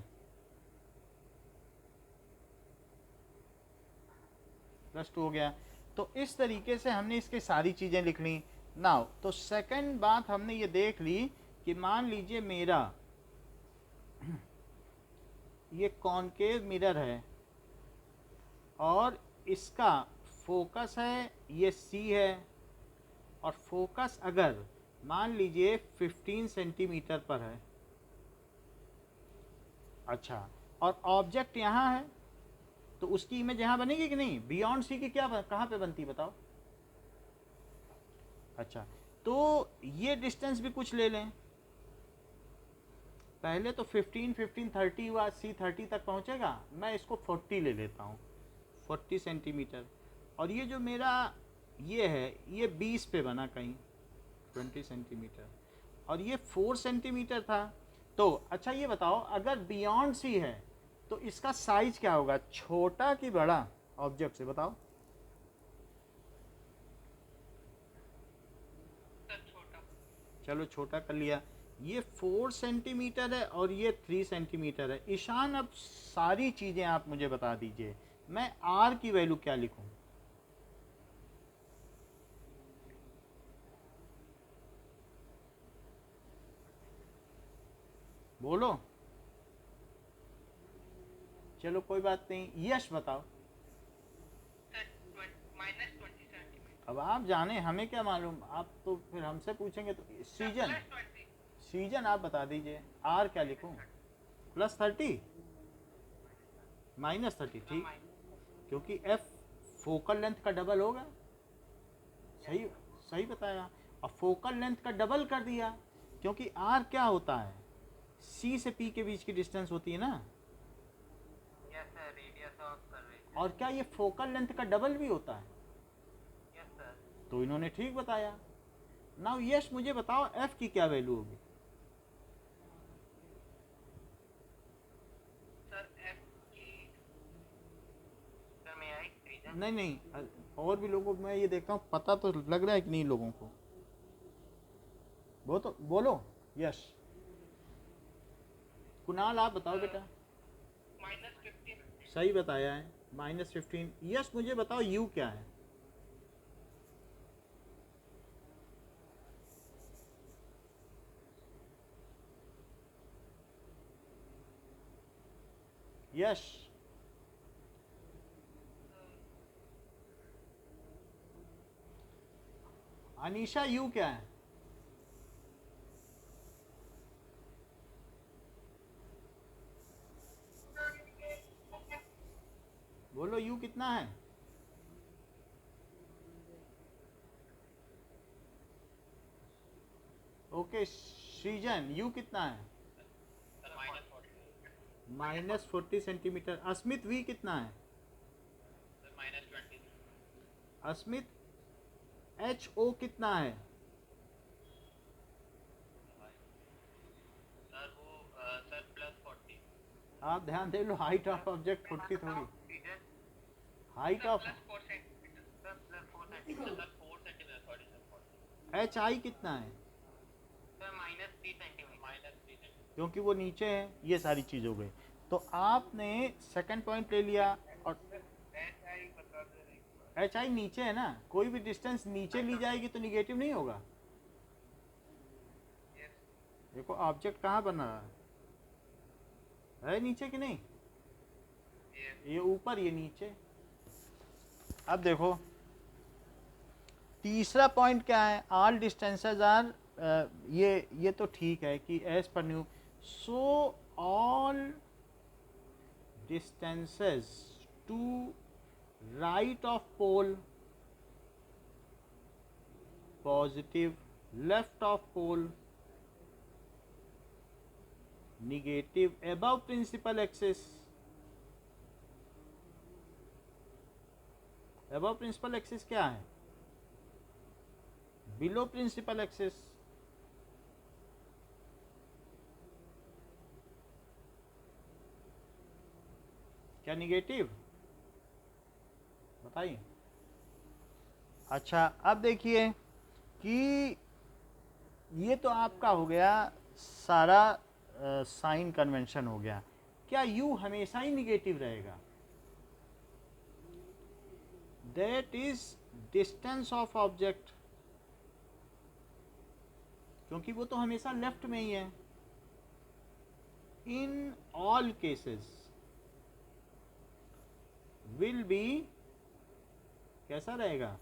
+2 हो गया। तो इस तरीके से हमने इसकी सारी चीज़ें लिख ली। नाउ तो सेकंड बात हमने ये देख ली कि मान लीजिए मेरा ये कॉनकेव मिरर है और इसका फोकस है ये सी है, और फोकस अगर मान लीजिए 15 सेंटीमीटर पर है, अच्छा, और ऑब्जेक्ट यहाँ है, तो उसकी इमेज यहाँ बनेगी कि नहीं? बियॉन्ड सी की क्या कहाँ पे बनती बताओ? अच्छा, तो ये डिस्टेंस भी कुछ ले लें। पहले तो 15 15 30 हुआ, सी 30 तक पहुँचेगा, मैं इसको 40 ले लेता हूँ, 40 सेंटीमीटर। और ये जो मेरा ये है ये 20 पे बना कहीं 20 सेंटीमीटर, और ये 4 सेंटीमीटर था। तो अच्छा ये बताओ, अगर बियॉन्ड सी है तो इसका साइज क्या होगा, छोटा कि बड़ा ऑब्जेक्ट से, बताओ? छोटा। चलो छोटा कर लिया। ये 4 सेंटीमीटर है और ये 3 सेंटीमीटर है। ईशान अब सारी चीज़ें आप मुझे बता दीजिए, मैं आर की वैल्यू क्या लिखूं? बोलो। चलो कोई बात नहीं, यश बताओ। -20 सेंटीमीटर। अब आप जाने, हमें क्या मालूम, आप तो फिर हमसे पूछेंगे। तो सीजन सीजन आप बता दीजिए, आर क्या लिखूं? +30 -30, ठीक, क्योंकि एफ फोकल लेंथ का डबल होगा। सही सही बताया। और फोकल लेंथ का डबल कर दिया, क्योंकि आर क्या होता है, सी से पी के बीच की डिस्टेंस होती है ना। Yes sir, radius of curvature. और क्या ये फोकल लेंथ का डबल भी होता है? Yes sir. तो इन्होंने ठीक बताया। नाउ यश मुझे बताओ एफ की क्या वैल्यू होगी? सर एफ की, सर मैं आई रीजन। नहीं नहीं, और भी लोगों को मैं ये देखता हूँ, पता तो लग रहा है कि नहीं लोगों को। वो तो बोलो यश। कुणाल आप बताओ बेटा। -15। सही बताया है, -15। यश मुझे बताओ यू क्या है? यश। अनीशा यू क्या है? बोलो यू कितना है? ओके सृजन यू कितना है? -40 सेंटीमीटर। अस्मित वी कितना है? -20। अस्मित एच ओ कितना है? सर वो सर +40। आप ध्यान दे लो, हाइट ऑफ ऑब्जेक्ट 40 थोड़ी, height of. +4 centimetre. Sir +4 centimetre. Sir 4 centimetre, sorry sir. H I कितना है? Sir -3 centimetre. -3 सेंटीमीटर। क्योंकि वो नीचे है। ये सारी चीज़ हो गई। तो आपने सेकंड पॉइंट ले लिया, और एच आई नीचे है ना, कोई भी डिस्टेंस नीचे ली जाएगी तो निगेटिव नहीं होगा। देखो ऑब्जेक्ट कहाँ बन रहा है नीचे कि नहीं? ये ऊपर, ये नीचे। अब देखो तीसरा पॉइंट क्या है, ऑल डिस्टेंसेस आर, ये तो ठीक है कि as per new, so all distances to right of pole positive, left of pole negative, above principal axis, above principal axis क्या है? Below principal axis. क्या निगेटिव? बताइए। अच्छा अब देखिए कि ये तो आपका हो गया सारा साइन कन्वेंशन हो गया। क्या यू हमेशा ही निगेटिव रहेगा? That is distance of object, क्योंकि वो तो हमेशा लेफ्ट में ही है। In all cases will be कैसा रहेगा?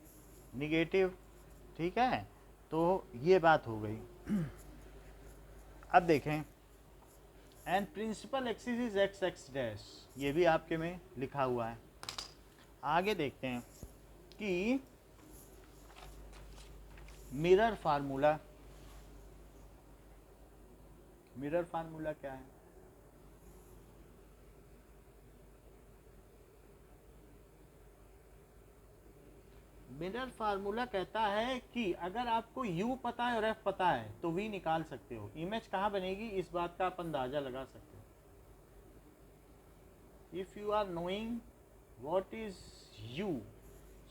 निगेटिव। ठीक है, तो ये बात हो गई। अब देखें, and principal axis is X X dash, ये भी आपके में लिखा हुआ है। आगे देखते हैं कि मिरर फार्मूला, मिरर फार्मूला क्या है? मिरर फार्मूला कहता है कि अगर आपको u पता है और f पता है तो v निकाल सकते हो। इमेज कहाँ बनेगी इस बात का आप अंदाजा लगा सकते हो। If you are knowing what is u,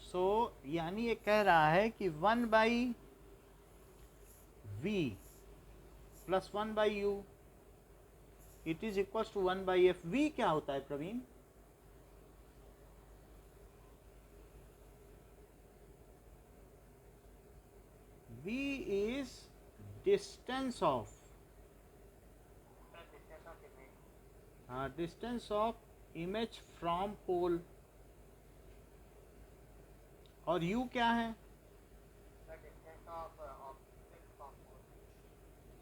so यानी ये कह रहा है कि 1 by v plus 1 by u it is equal to 1 by f। v क्या होता है Praveen? v is distance of distance of image from pole, और u क्या है?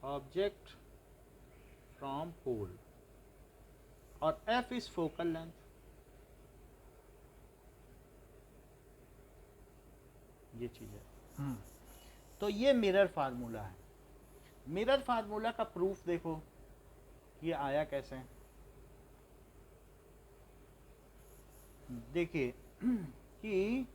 ऑब्जेक्ट फ्रॉम पोल, और f इज फोकल लेंथ। ये चीज है। तो ये मिरर फार्मूला है। मिरर फार्मूला का प्रूफ देखो ये आया कैसे। देखिए कि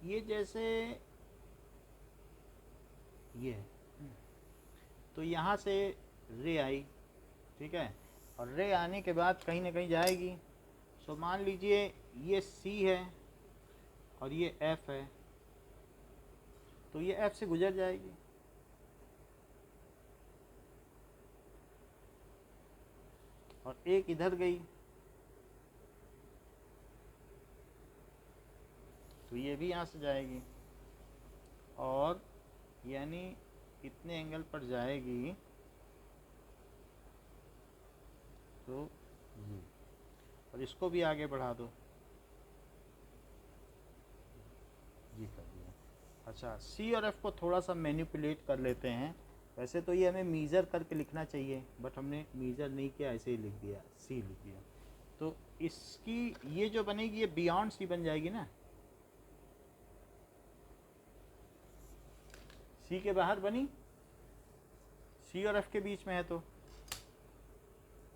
ये जैसे ये, तो यहाँ से रे आई, ठीक है, और रे आने के बाद कहीं ना कहीं जाएगी। सो मान लीजिए ये सी है और ये एफ है, तो ये एफ से गुजर जाएगी। और एक इधर गई तो ये भी यहाँ से जाएगी, और यानी इतने एंगल पर जाएगी तो ये, और इसको भी आगे बढ़ा दो, ये कर दिया। अच्छा सी और एफ को थोड़ा सा मैनिपुलेट कर लेते हैं। वैसे तो ये हमें मीज़र करके लिखना चाहिए, बट हमने मीज़र नहीं किया, ऐसे ही लिख दिया, सी लिख दिया। तो इसकी ये जो बनेगी ये बियॉन्ड सी बन जाएगी ना, सी के बाहर बनी, सी और एफ के बीच में है तो,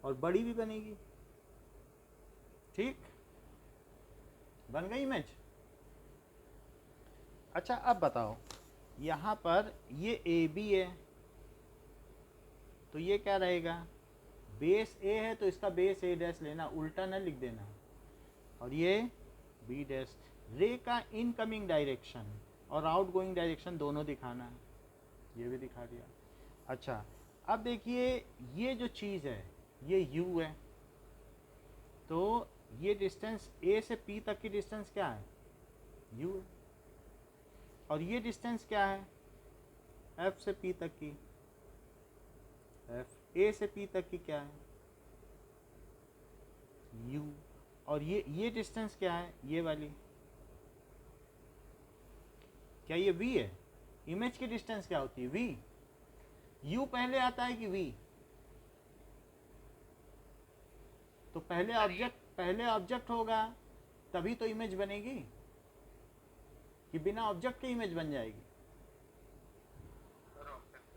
और बड़ी भी बनेगी। ठीक, बन गई इमेज। अच्छा अब बताओ, यहाँ पर ये ए बी है तो ये क्या रहेगा? बेस ए है तो इसका बेस ए डैश लेना, उल्टा ना लिख देना, और ये बी डैश। रे का इनकमिंग डायरेक्शन और आउटगोइंग डायरेक्शन दोनों दिखाना है, ये भी दिखा दिया। अच्छा अब देखिए ये जो चीज़ है ये u है, तो ये डिस्टेंस a से p तक की डिस्टेंस क्या है? u है। और ये डिस्टेंस क्या है? f से p तक की, f a से p तक की क्या है? u। और ये डिस्टेंस क्या है? ये वाली, क्या ये v है? इमेज की डिस्टेंस क्या होती है? v। u पहले आता है कि v? तो पहले ऑब्जेक्ट होगा तभी तो इमेज बनेगी, कि बिना ऑब्जेक्ट के इमेज बन जाएगी?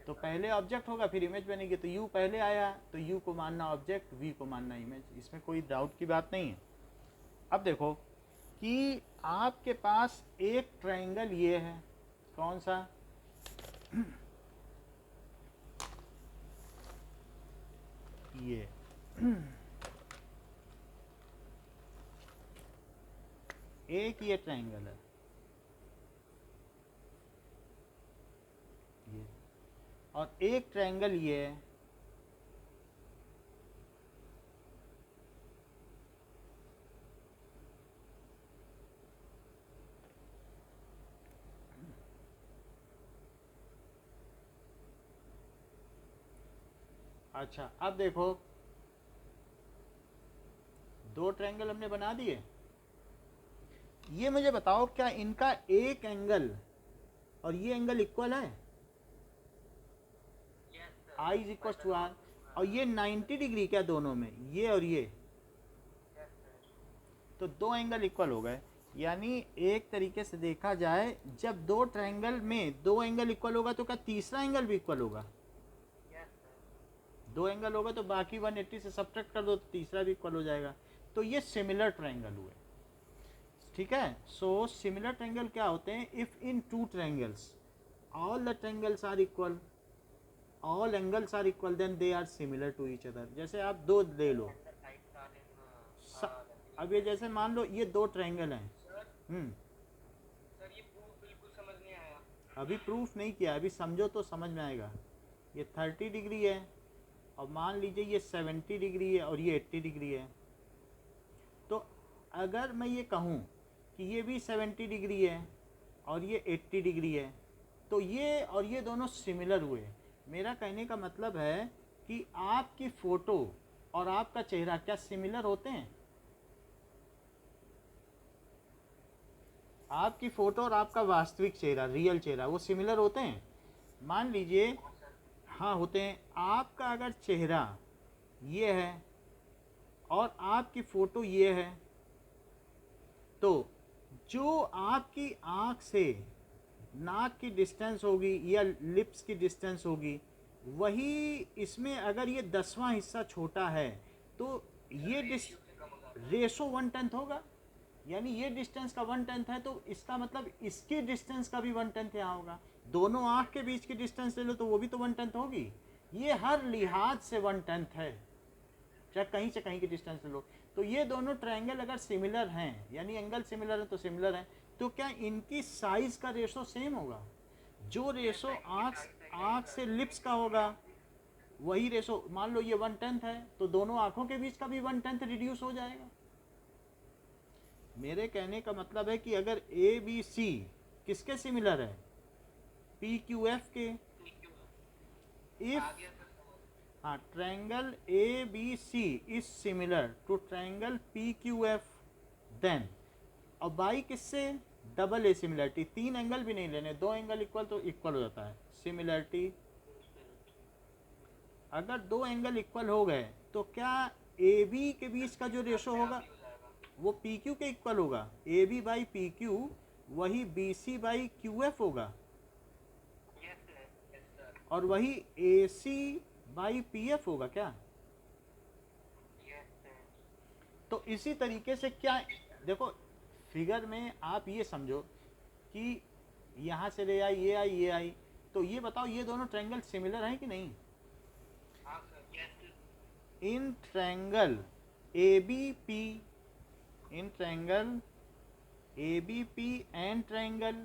तो पहले ऑब्जेक्ट होगा फिर इमेज बनेगी, तो यू पहले आया तो यू को मानना ऑब्जेक्ट, वी को मानना इमेज, इसमें कोई डाउट की बात नहीं है। अब देखो कि आपके पास एक ट्रायंगल ये है, कौन सा, ये एक ये ट्रायंगल है, ये, और एक ट्रायंगल ये है, अच्छा अब देखो दो ट्रायंगल हमने बना दिए, ये मुझे बताओ क्या इनका एक एंगल और ये एंगल इक्वल है, आई इज इक्वल टू आर, और ये 90 डिग्री क्या दोनों में, ये और ये, तो दो एंगल इक्वल हो गए। यानी एक तरीके से देखा जाए जब दो ट्रायंगल में दो एंगल इक्वल होगा तो क्या तीसरा एंगल भी इक्वल होगा, दो एंगल होगा तो बाकी 180 से सब्ट्रैक्ट कर दो तो तीसरा भी इक्वल हो जाएगा, तो ये सिमिलर ट्रायंगल हुए। ठीक है, सो सिमिलर ट्रायंगल क्या होते हैं, if in two triangles all the triangles are equal, all angles are equal, then they are similar to each other. जैसे आप दो ले लो, अब ये जैसे मान लो ये दो ट्रायंगल हैं, सर ये प्रूफ बिल्कुल समझ नहीं आया। अभी प्रूफ नहीं किया, अभी समझो तो समझ में आएगा। ये 30 डिग्री है और मान लीजिए ये 70 डिग्री है और ये 80 डिग्री है, तो अगर मैं ये कहूँ कि ये भी 70 डिग्री है और ये 80 डिग्री है, तो ये और ये दोनों सिमिलर हुए। मेरा कहने का मतलब है कि आपकी फ़ोटो और आपका चेहरा क्या सिमिलर होते हैं, आपकी फ़ोटो और आपका वास्तविक चेहरा, रियल चेहरा, वो सिमिलर होते हैं। मान लीजिए हाँ होते हैं। आपका अगर चेहरा ये है और आपकी फ़ोटो ये है, तो जो आपकी आँख से नाक की डिस्टेंस होगी या लिप्स की डिस्टेंस होगी, वही इसमें अगर ये 10वां हिस्सा छोटा है तो ये रेशो 1/10 होगा। यानी ये डिस्टेंस का 1/10 है तो इसका मतलब इसकी डिस्टेंस का भी 1/10 यहाँ होगा। दोनों आँख के बीच की डिस्टेंस ले लो तो वो भी तो 1/10 होगी। ये हर लिहाज से 1/10 है, चाहे कहीं से कहीं की डिस्टेंस ले लो। तो ये दोनों ट्रायंगल अगर सिमिलर हैं, यानी एंगल सिमिलर है तो सिमिलर हैं, तो क्या इनकी साइज का रेशो सेम होगा? जो रेशो आँख से लिप्स का होगा वही रेशो, मान लो ये 1/10 है तो दोनों आँखों के बीच का भी 1/10 रिड्यूस हो जाएगा। मेरे कहने का मतलब है कि अगर ए बी सी किसके सिमिलर है, पी क्यू एफ के। इफ हाँ triangle A B C is similar to triangle P Q F, then और बाई किससे, डबल ए सिमिलरिटी। तीन एंगल भी नहीं लेने, दो एंगल इक्वल तो इक्वल हो जाता है सिमिलरिटी। अगर दो एंगल इक्वल हो गए तो क्या ए बी के बीच का जो रेशो होगा वो पी क्यू के इक्वल होगा, A B by P Q वही B C by Q F होगा, और वही A C by P F होगा क्या? तो इसी तरीके से क्या, देखो फिगर में आप ये समझो कि यहाँ से ले आई, ये आई, ये आई, तो ये बताओ ये दोनों ट्रायंगल सिमिलर हैं कि नहीं? In triangle A B P, in triangle A B P and triangle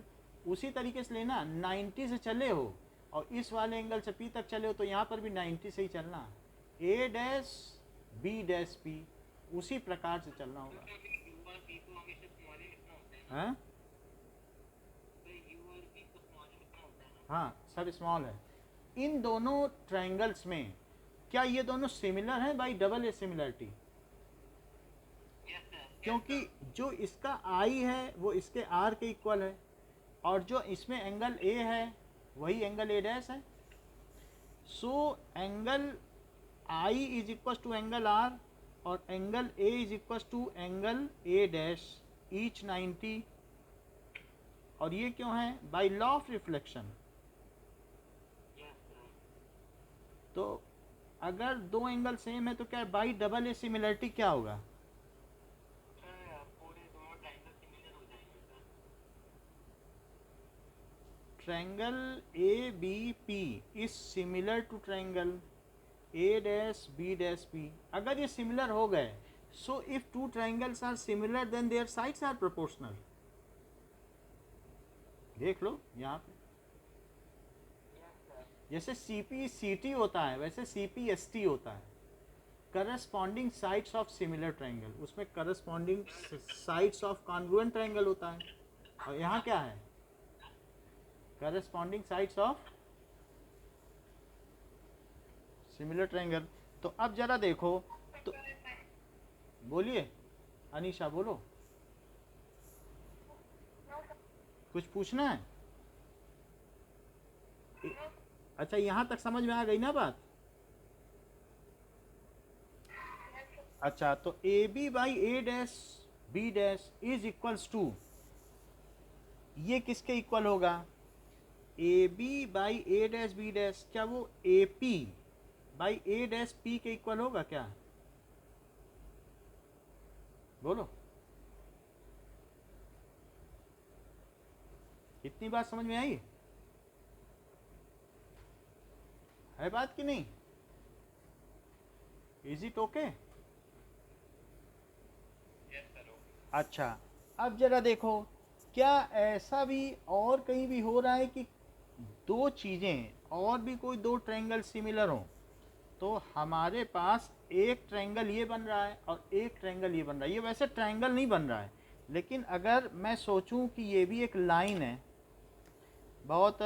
उसी तरीके से लेना, 90 से चले हो और इस वाले एंगल से पी तक चले हो तो यहाँ पर भी 90 से ही चलना, ए डैश बी डैश पी उसी प्रकार से चलना होगा। हाँ हाँ सब स्मॉल है। इन दोनों ट्रायंगल्स में क्या ये दोनों सिमिलर हैं बाई डबल ए सिमिलरिटी? क्योंकि जो इसका आई है वो इसके आर के इक्वल है और जो इसमें एंगल ए है वही एंगल ए डैश है। So angle I is equal to angle R और angle A is equal to angle A dash, each 90। और ये क्यों है? By law of reflection. तो अगर दो एंगल सेम है तो क्या बाई डबल ए सिमिलरिटी क्या होगा? सर पूरे दोनों ट्रायंगल सिमिलर हो जाएंगे sir. Triangle A B P is similar to triangle A dash B dash P. अगर ये सिमिलर हो गए, so if two triangles are similar then their sides are proportional. देख लो यहाँ पे, जैसे सी पी सी टी होता है वैसे सी पी एस टी होता है, corresponding sides of similar triangle. उसमें corresponding sides of congruent triangle होता है, और यहाँ क्या है? Corresponding sides of similar triangle. तो अब जरा देखो, तो बोलिए अनीशा, बोलो, कुछ पूछना है? अच्छा, यहाँ तक समझ में आ गई ना बात? अच्छा, तो A B by A dash B dash is equals to, ये किसके इक्वल होगा? A B by A dash B dash, क्या वो A P by A dash P के इक्वल होगा क्या? बोलो, इतनी बात समझ में आई है बात कि नहीं? Is it okay? अच्छा, अब जरा देखो, क्या ऐसा भी और कहीं भी हो रहा है कि दो चीज़ें और भी कोई दो ट्रायंगल सिमिलर हो? तो हमारे पास एक ट्रायंगल ये बन रहा है और एक ट्रायंगल ये बन रहा है। ये वैसे ट्रायंगल नहीं बन रहा है, लेकिन अगर मैं सोचूं कि ये भी एक लाइन है, बहुत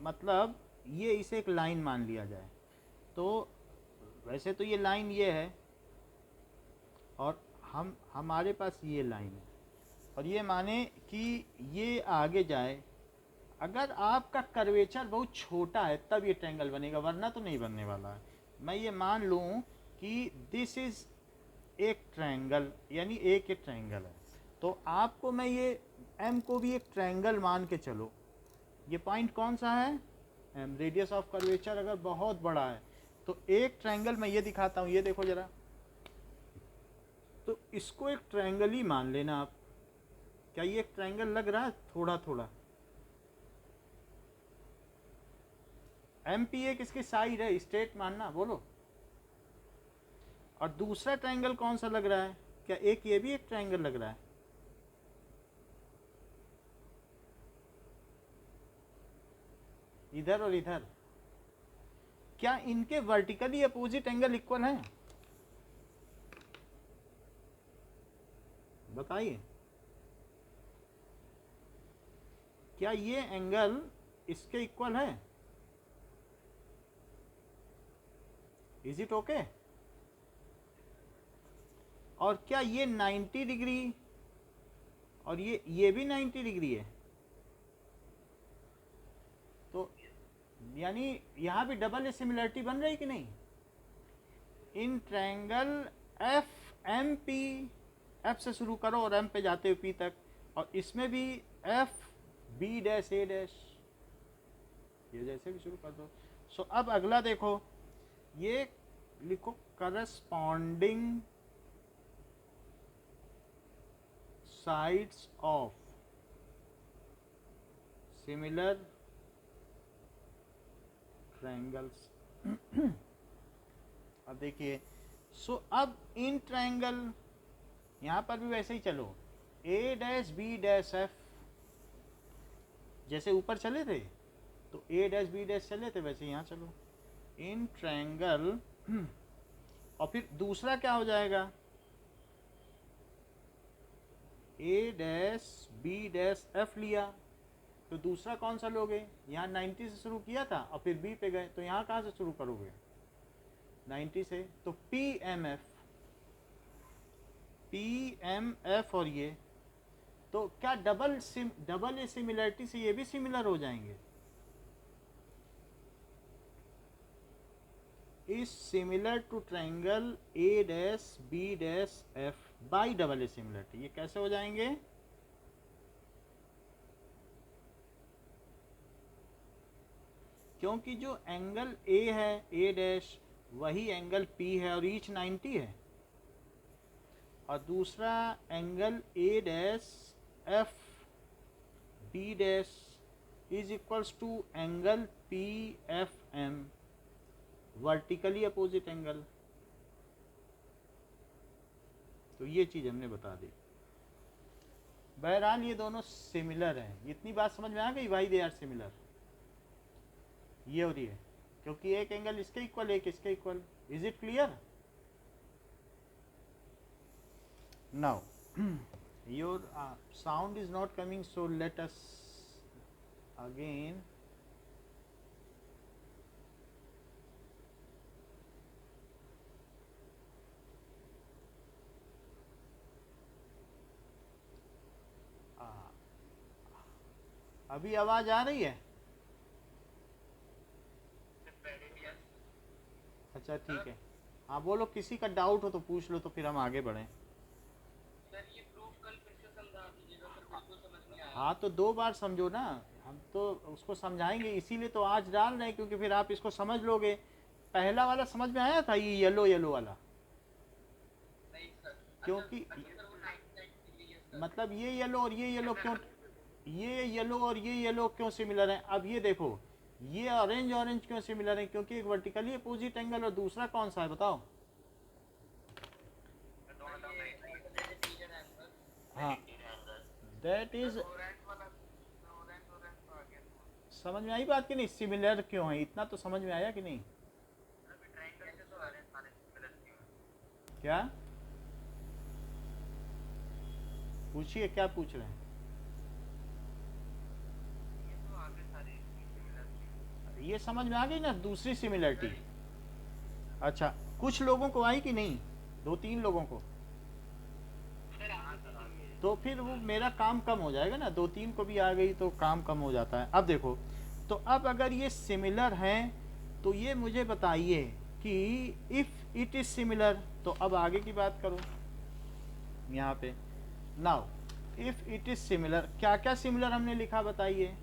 मतलब ये इसे एक लाइन मान लिया जाए, तो वैसे तो ये लाइन ये है और हमारे पास ये लाइन है, और ये माने कि ये आगे जाए। अगर आपका कर्वेचर बहुत छोटा है तब ये ट्रायंगल बनेगा, वरना तो नहीं बनने वाला है। मैं ये मान लूँ कि दिस इज़ एक ट्रायंगल, यानी एक ट्रायंगल है, तो आपको मैं ये एम को भी एक ट्रायंगल मान के चलो। ये पॉइंट कौन सा है? एम। रेडियस ऑफ कर्वेचर अगर बहुत बड़ा है तो एक ट्रायंगल मैं ये दिखाता हूँ, ये देखो जरा, तो इसको एक ट्रायंगल ही मान लेना आप। क्या ये एक ट्रायंगल लग रहा है? थोड़ा थोड़ा। एम पी एक इसकी साइड है, स्ट्रेट मानना, बोलो। और दूसरा ट्रायंगल कौन सा लग रहा है? क्या एक ये भी एक ट्रायंगल लग रहा है? इधर और इधर, क्या इनके वर्टिकली अपोजिट एंगल इक्वल हैं? बताइए, क्या ये एंगल इसके इक्वल है? Is it okay? और क्या ये 90 डिग्री और ये भी 90 डिग्री है? तो यानी यहाँ भी डबल ए सिमिलरिटी बन रही कि नहीं? In triangle F M P, F से शुरू करो और एम पे जाते हुए पी तक, और इसमें भी एफ बी डैश ए डैश, ये जैसे भी शुरू कर दो। सो अब अगला देखो, ये लिखो corresponding sides of similar triangles. अब देखिए, सो अब इन ट्रायंगल, यहाँ पर भी वैसे ही चलो, ए डैश बी डैश एफ, जैसे ऊपर चले थे तो ए डैश बी डैश चले थे, वैसे यहाँ चलो इन ट्रायंगल। और फिर दूसरा क्या हो जाएगा? ए डैश बी डैश एफ लिया, तो दूसरा कौन सा लोगे? यहाँ 90 से शुरू किया था और फिर बी पे गए, तो यहाँ कहाँ से शुरू करोगे? 90 से। तो पी एम एफ और ये, तो क्या डबल ए सिमिलरिटी से ये भी सिमिलर हो जाएंगे? Is similar to triangle A dash B dash F by double A similarity. ये कैसे हो जाएंगे? क्योंकि जो एंगल ए है, ए डैश, वही एंगल पी है और ईच 90 है, और दूसरा angle A dash F B dash is equals to angle P F M, vertically opposite angle. तो ये चीज़ हमने बता दी। बहरहाल ये दोनों सिमिलर हैं। इतनी बात समझ में आ गई भाई, दे आर सिमिलर, ये और ये, क्योंकि एक एंगल इसके इक्वल, एक इसके equal. Is it clear? Now your sound is not coming, so let us again अभी आवाज आ रही है? अच्छा ठीक है, हाँ बोलो, किसी का डाउट हो तो पूछ लो, तो फिर हम आगे बढ़ें। सर ये प्रूफ कल फिर से समझा दीजिएगा सर, बिल्कुल समझ में आया। हाँ तो 2 बार समझो ना, हम तो उसको समझाएंगे, इसीलिए तो आज डाल रहे हैं, क्योंकि फिर आप इसको समझ लोगे। पहला वाला समझ में आया था, ये येलो येलो वाला? नहीं सर। क्योंकि सर वो 99 डिग्री है सर। मतलब ये येलो और ये येलो क्यों, ये येलो और ये येलो क्यों सिमिलर हैं? अब ये देखो, ये ऑरेंज ऑरेंज क्यों सिमिलर है? क्योंकि एक वर्टिकली अपोजिट एंगल और दूसरा कौन सा है बताओ? हाँ, दैट इज, समझ में आई बात कि नहीं? सिमिलर क्यों है, इतना तो समझ में आया कि नहीं? क्या पूछिए, क्या पूछ रहे हैं? ये समझ में आ गई ना दूसरी सिमिलरिटी? अच्छा, कुछ लोगों को आई कि नहीं? 2-3 लोगों को? तो फिर वो मेरा काम कम हो जाएगा ना, 2-3 को भी आ गई तो काम कम हो जाता है। अब देखो, तो अब अगर ये सिमिलर हैं तो ये मुझे बताइए कि इफ इट इज सिमिलर, तो अब आगे की बात करो यहाँ पे। Now if it is similar, क्या क्या सिमिलर हमने लिखा बताइए?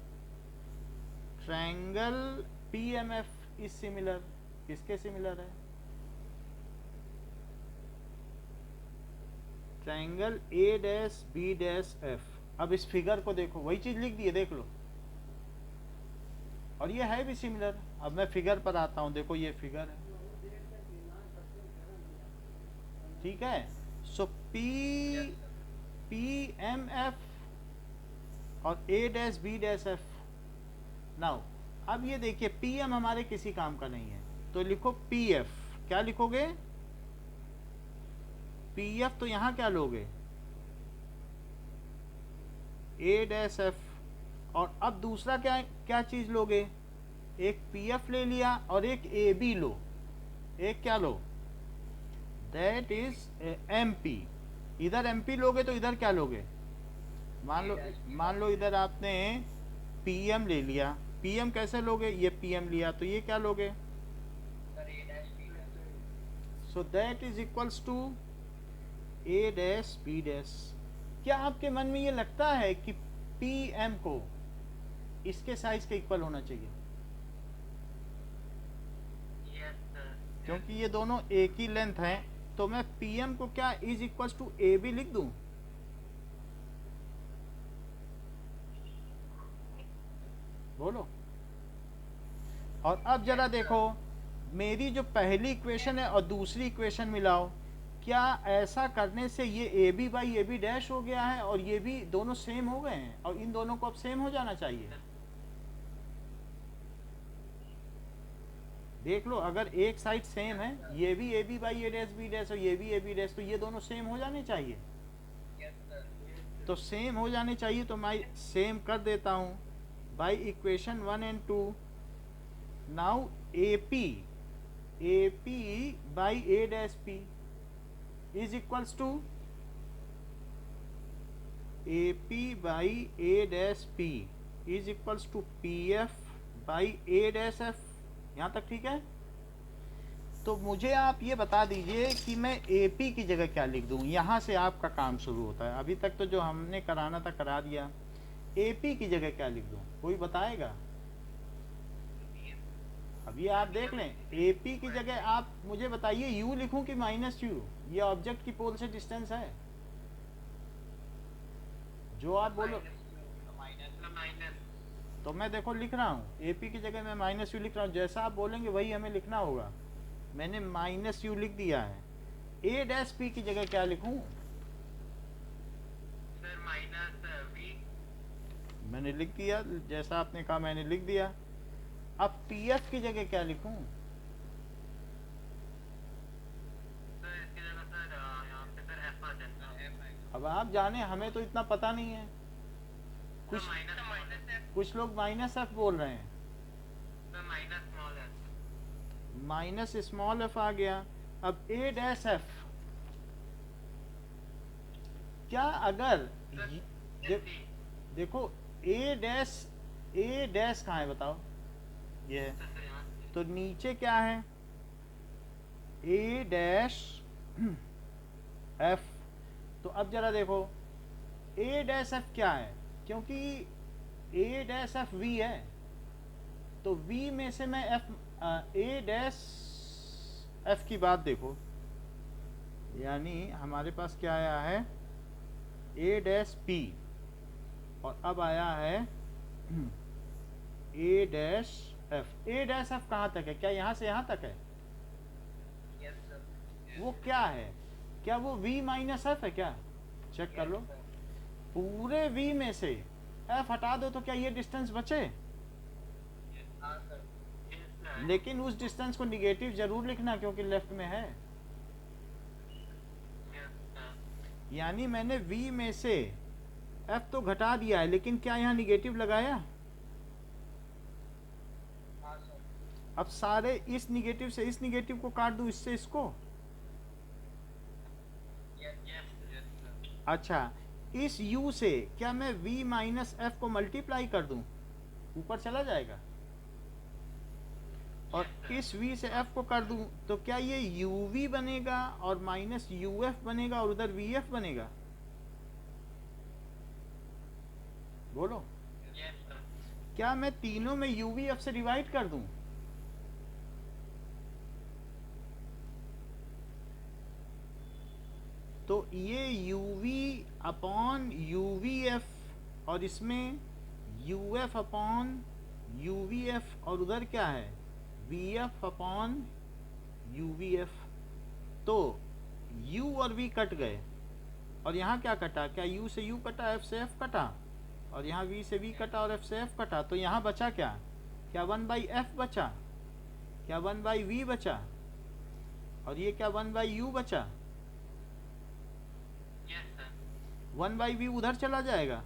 ट्रायंगल PMF इज सिमिलर, किसके सिमिलर है? Triangle A dash B dash F। अब इस फिगर को देखो, वही चीज लिख दी है, देख लो, और ये है भी सिमिलर। अब मैं फिगर पर आता हूं, देखो ये फिगर है, ठीक है। सो PMF और A dash B dash F। Now अब ये देखिए, PM हमारे किसी काम का नहीं है, तो लिखो PF। क्या लिखोगे? PF, तो यहां क्या लोगे? A dash F। और अब दूसरा क्या क्या चीज लोगे? एक PF ले लिया और एक AB लो। एक क्या लो? That is MP। इधर MP लोगे तो इधर क्या लोगे? मान लो इधर आपने PM ले लिया। PM कैसे लोगे? ये PM लिया, तो ये क्या लोगे? So that is equals to A dash B dash. क्या आपके मन में ये लगता है कि PM को इसके साइज के इक्वल होना चाहिए? क्योंकि ये दोनों एक ही लेंथ हैं, तो मैं PM को क्या इज इक्वल्स टू AB लिख दूं? बोलो। और अब जरा देखो, मेरी जो पहली इक्वेशन है और दूसरी इक्वेशन मिलाओ, क्या ऐसा करने से ये AB बाई AB डैश हो गया है और ये भी दोनों सेम हो गए हैं, और इन दोनों को अब सेम हो जाना चाहिए? देख लो, अगर एक साइड सेम है, ये भी AB by A dash B dash और ये भी AB डैश, तो ये दोनों सेम हो जाने चाहिए। तो सेम हो जाने चाहिए, तो मैं सेम कर देता हूँ by equation 1 and 2। Now AP by A dash P is equals to AP by A dash P is equals to PF by A dash F। यहाँ तक ठीक है? तो मुझे आप ये बता दीजिए कि मैं AP की जगह क्या लिख दूँ। यहाँ से आपका काम शुरू होता है। अभी तक तो जो हमने कराना था करा दिया। AP की जगह क्या लिख दूँ, कोई बताएगा? ये आप देख लें, AP की जगह आप मुझे बताइए U लिखूं कि माइनस U? ये ऑब्जेक्ट की पोल से डिस्टेंस है जो आप बोलो। तो मैं देखो लिख रहा हूँ, AP की जगह मैं माइनस U लिख रहा हूँ, जैसा आप बोलेंगे वही हमें लिखना होगा। मैंने माइनस U लिख दिया है। A' P की जगह क्या लिखूं? Sir minus V। मैंने लिख दिया, जैसा आपने कहा मैंने लिख दिया। अब PF की जगह क्या लिखूं? सर इसकी जगह सर यहाँ पे सर F आ जाता है। अब आप जाने, हमें तो इतना पता नहीं है। कुछ कुछ लोग माइनस F बोल रहे हैं। Sir minus small f। Minus small f आ गया। अब A' F क्या अगर देखो A' कहाँ है बताओ? ये है। तो नीचे क्या है? A' F। तो अब जरा देखो A' F क्या है, क्योंकि A' F V है, तो V में से मैं A' F की बात देखो, यानी हमारे पास क्या आया है? A' P, और अब आया है A' F। A' F कहाँ तक है? क्या यहाँ से यहाँ तक है? वो क्या है? क्या वो V माइनस F है क्या? चेक कर लो। पूरे V में से F हटा दो तो क्या ये डिस्टेंस बचे? लेकिन उस डिस्टेंस को निगेटिव जरूर लिखना, क्योंकि लेफ्ट में है। यानी मैंने V में से F तो घटा दिया है, लेकिन क्या यहाँ निगेटिव लगाया? अब सारे इस निगेटिव से इस निगेटिव को काट दूं, इससे इसको। अच्छा, इस U से क्या मैं V माइनस F को मल्टीप्लाई कर दूं? ऊपर चला जाएगा। और इस V से F को कर दूं तो क्या ये UV बनेगा और माइनस UF बनेगा और उधर VF बनेगा? बोलो। क्या मैं तीनों में UVF से डिवाइड कर दूं? तो ये UV अपॉन UVF और इसमें UF अपॉन UVF और उधर क्या है? VF upon UVF। तो U और V कट गए, और यहाँ क्या कटा? क्या U से U कटा, F से F कटा, और यहाँ V से V कटा और F से F कटा। तो यहाँ बचा क्या? क्या 1/F बचा? क्या 1/V बचा? और ये क्या 1/U बचा? 1/V उधर चला जाएगा,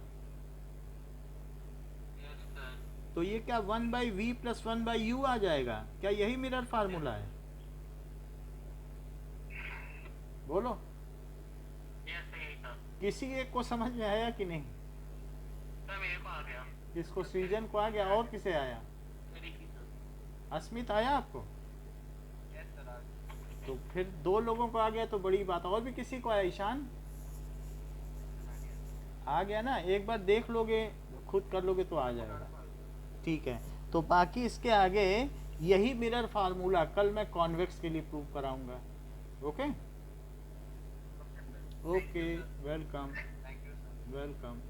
तो ये क्या 1/V प्लस 1/U आ जाएगा। क्या यही मिरर फार्मूला है? बोलो। किसी एक को समझ में आया कि नहीं? मेरे को आ गया। किसको? सृजन को आ गया। और किसे आया? अस्मित आया आपको? तो फिर 2 लोगों को आ गया तो बड़ी बात। और भी किसी को आया? ईशान आ गया ना? एक बार देख लोगे, खुद कर लोगे तो आ जाएगा। ठीक है, तो बाकी इसके आगे यही मिरर फार्मूला कल मैं कॉन्वेक्स के लिए प्रूव कराऊंगा। Okay okay, welcome welcome.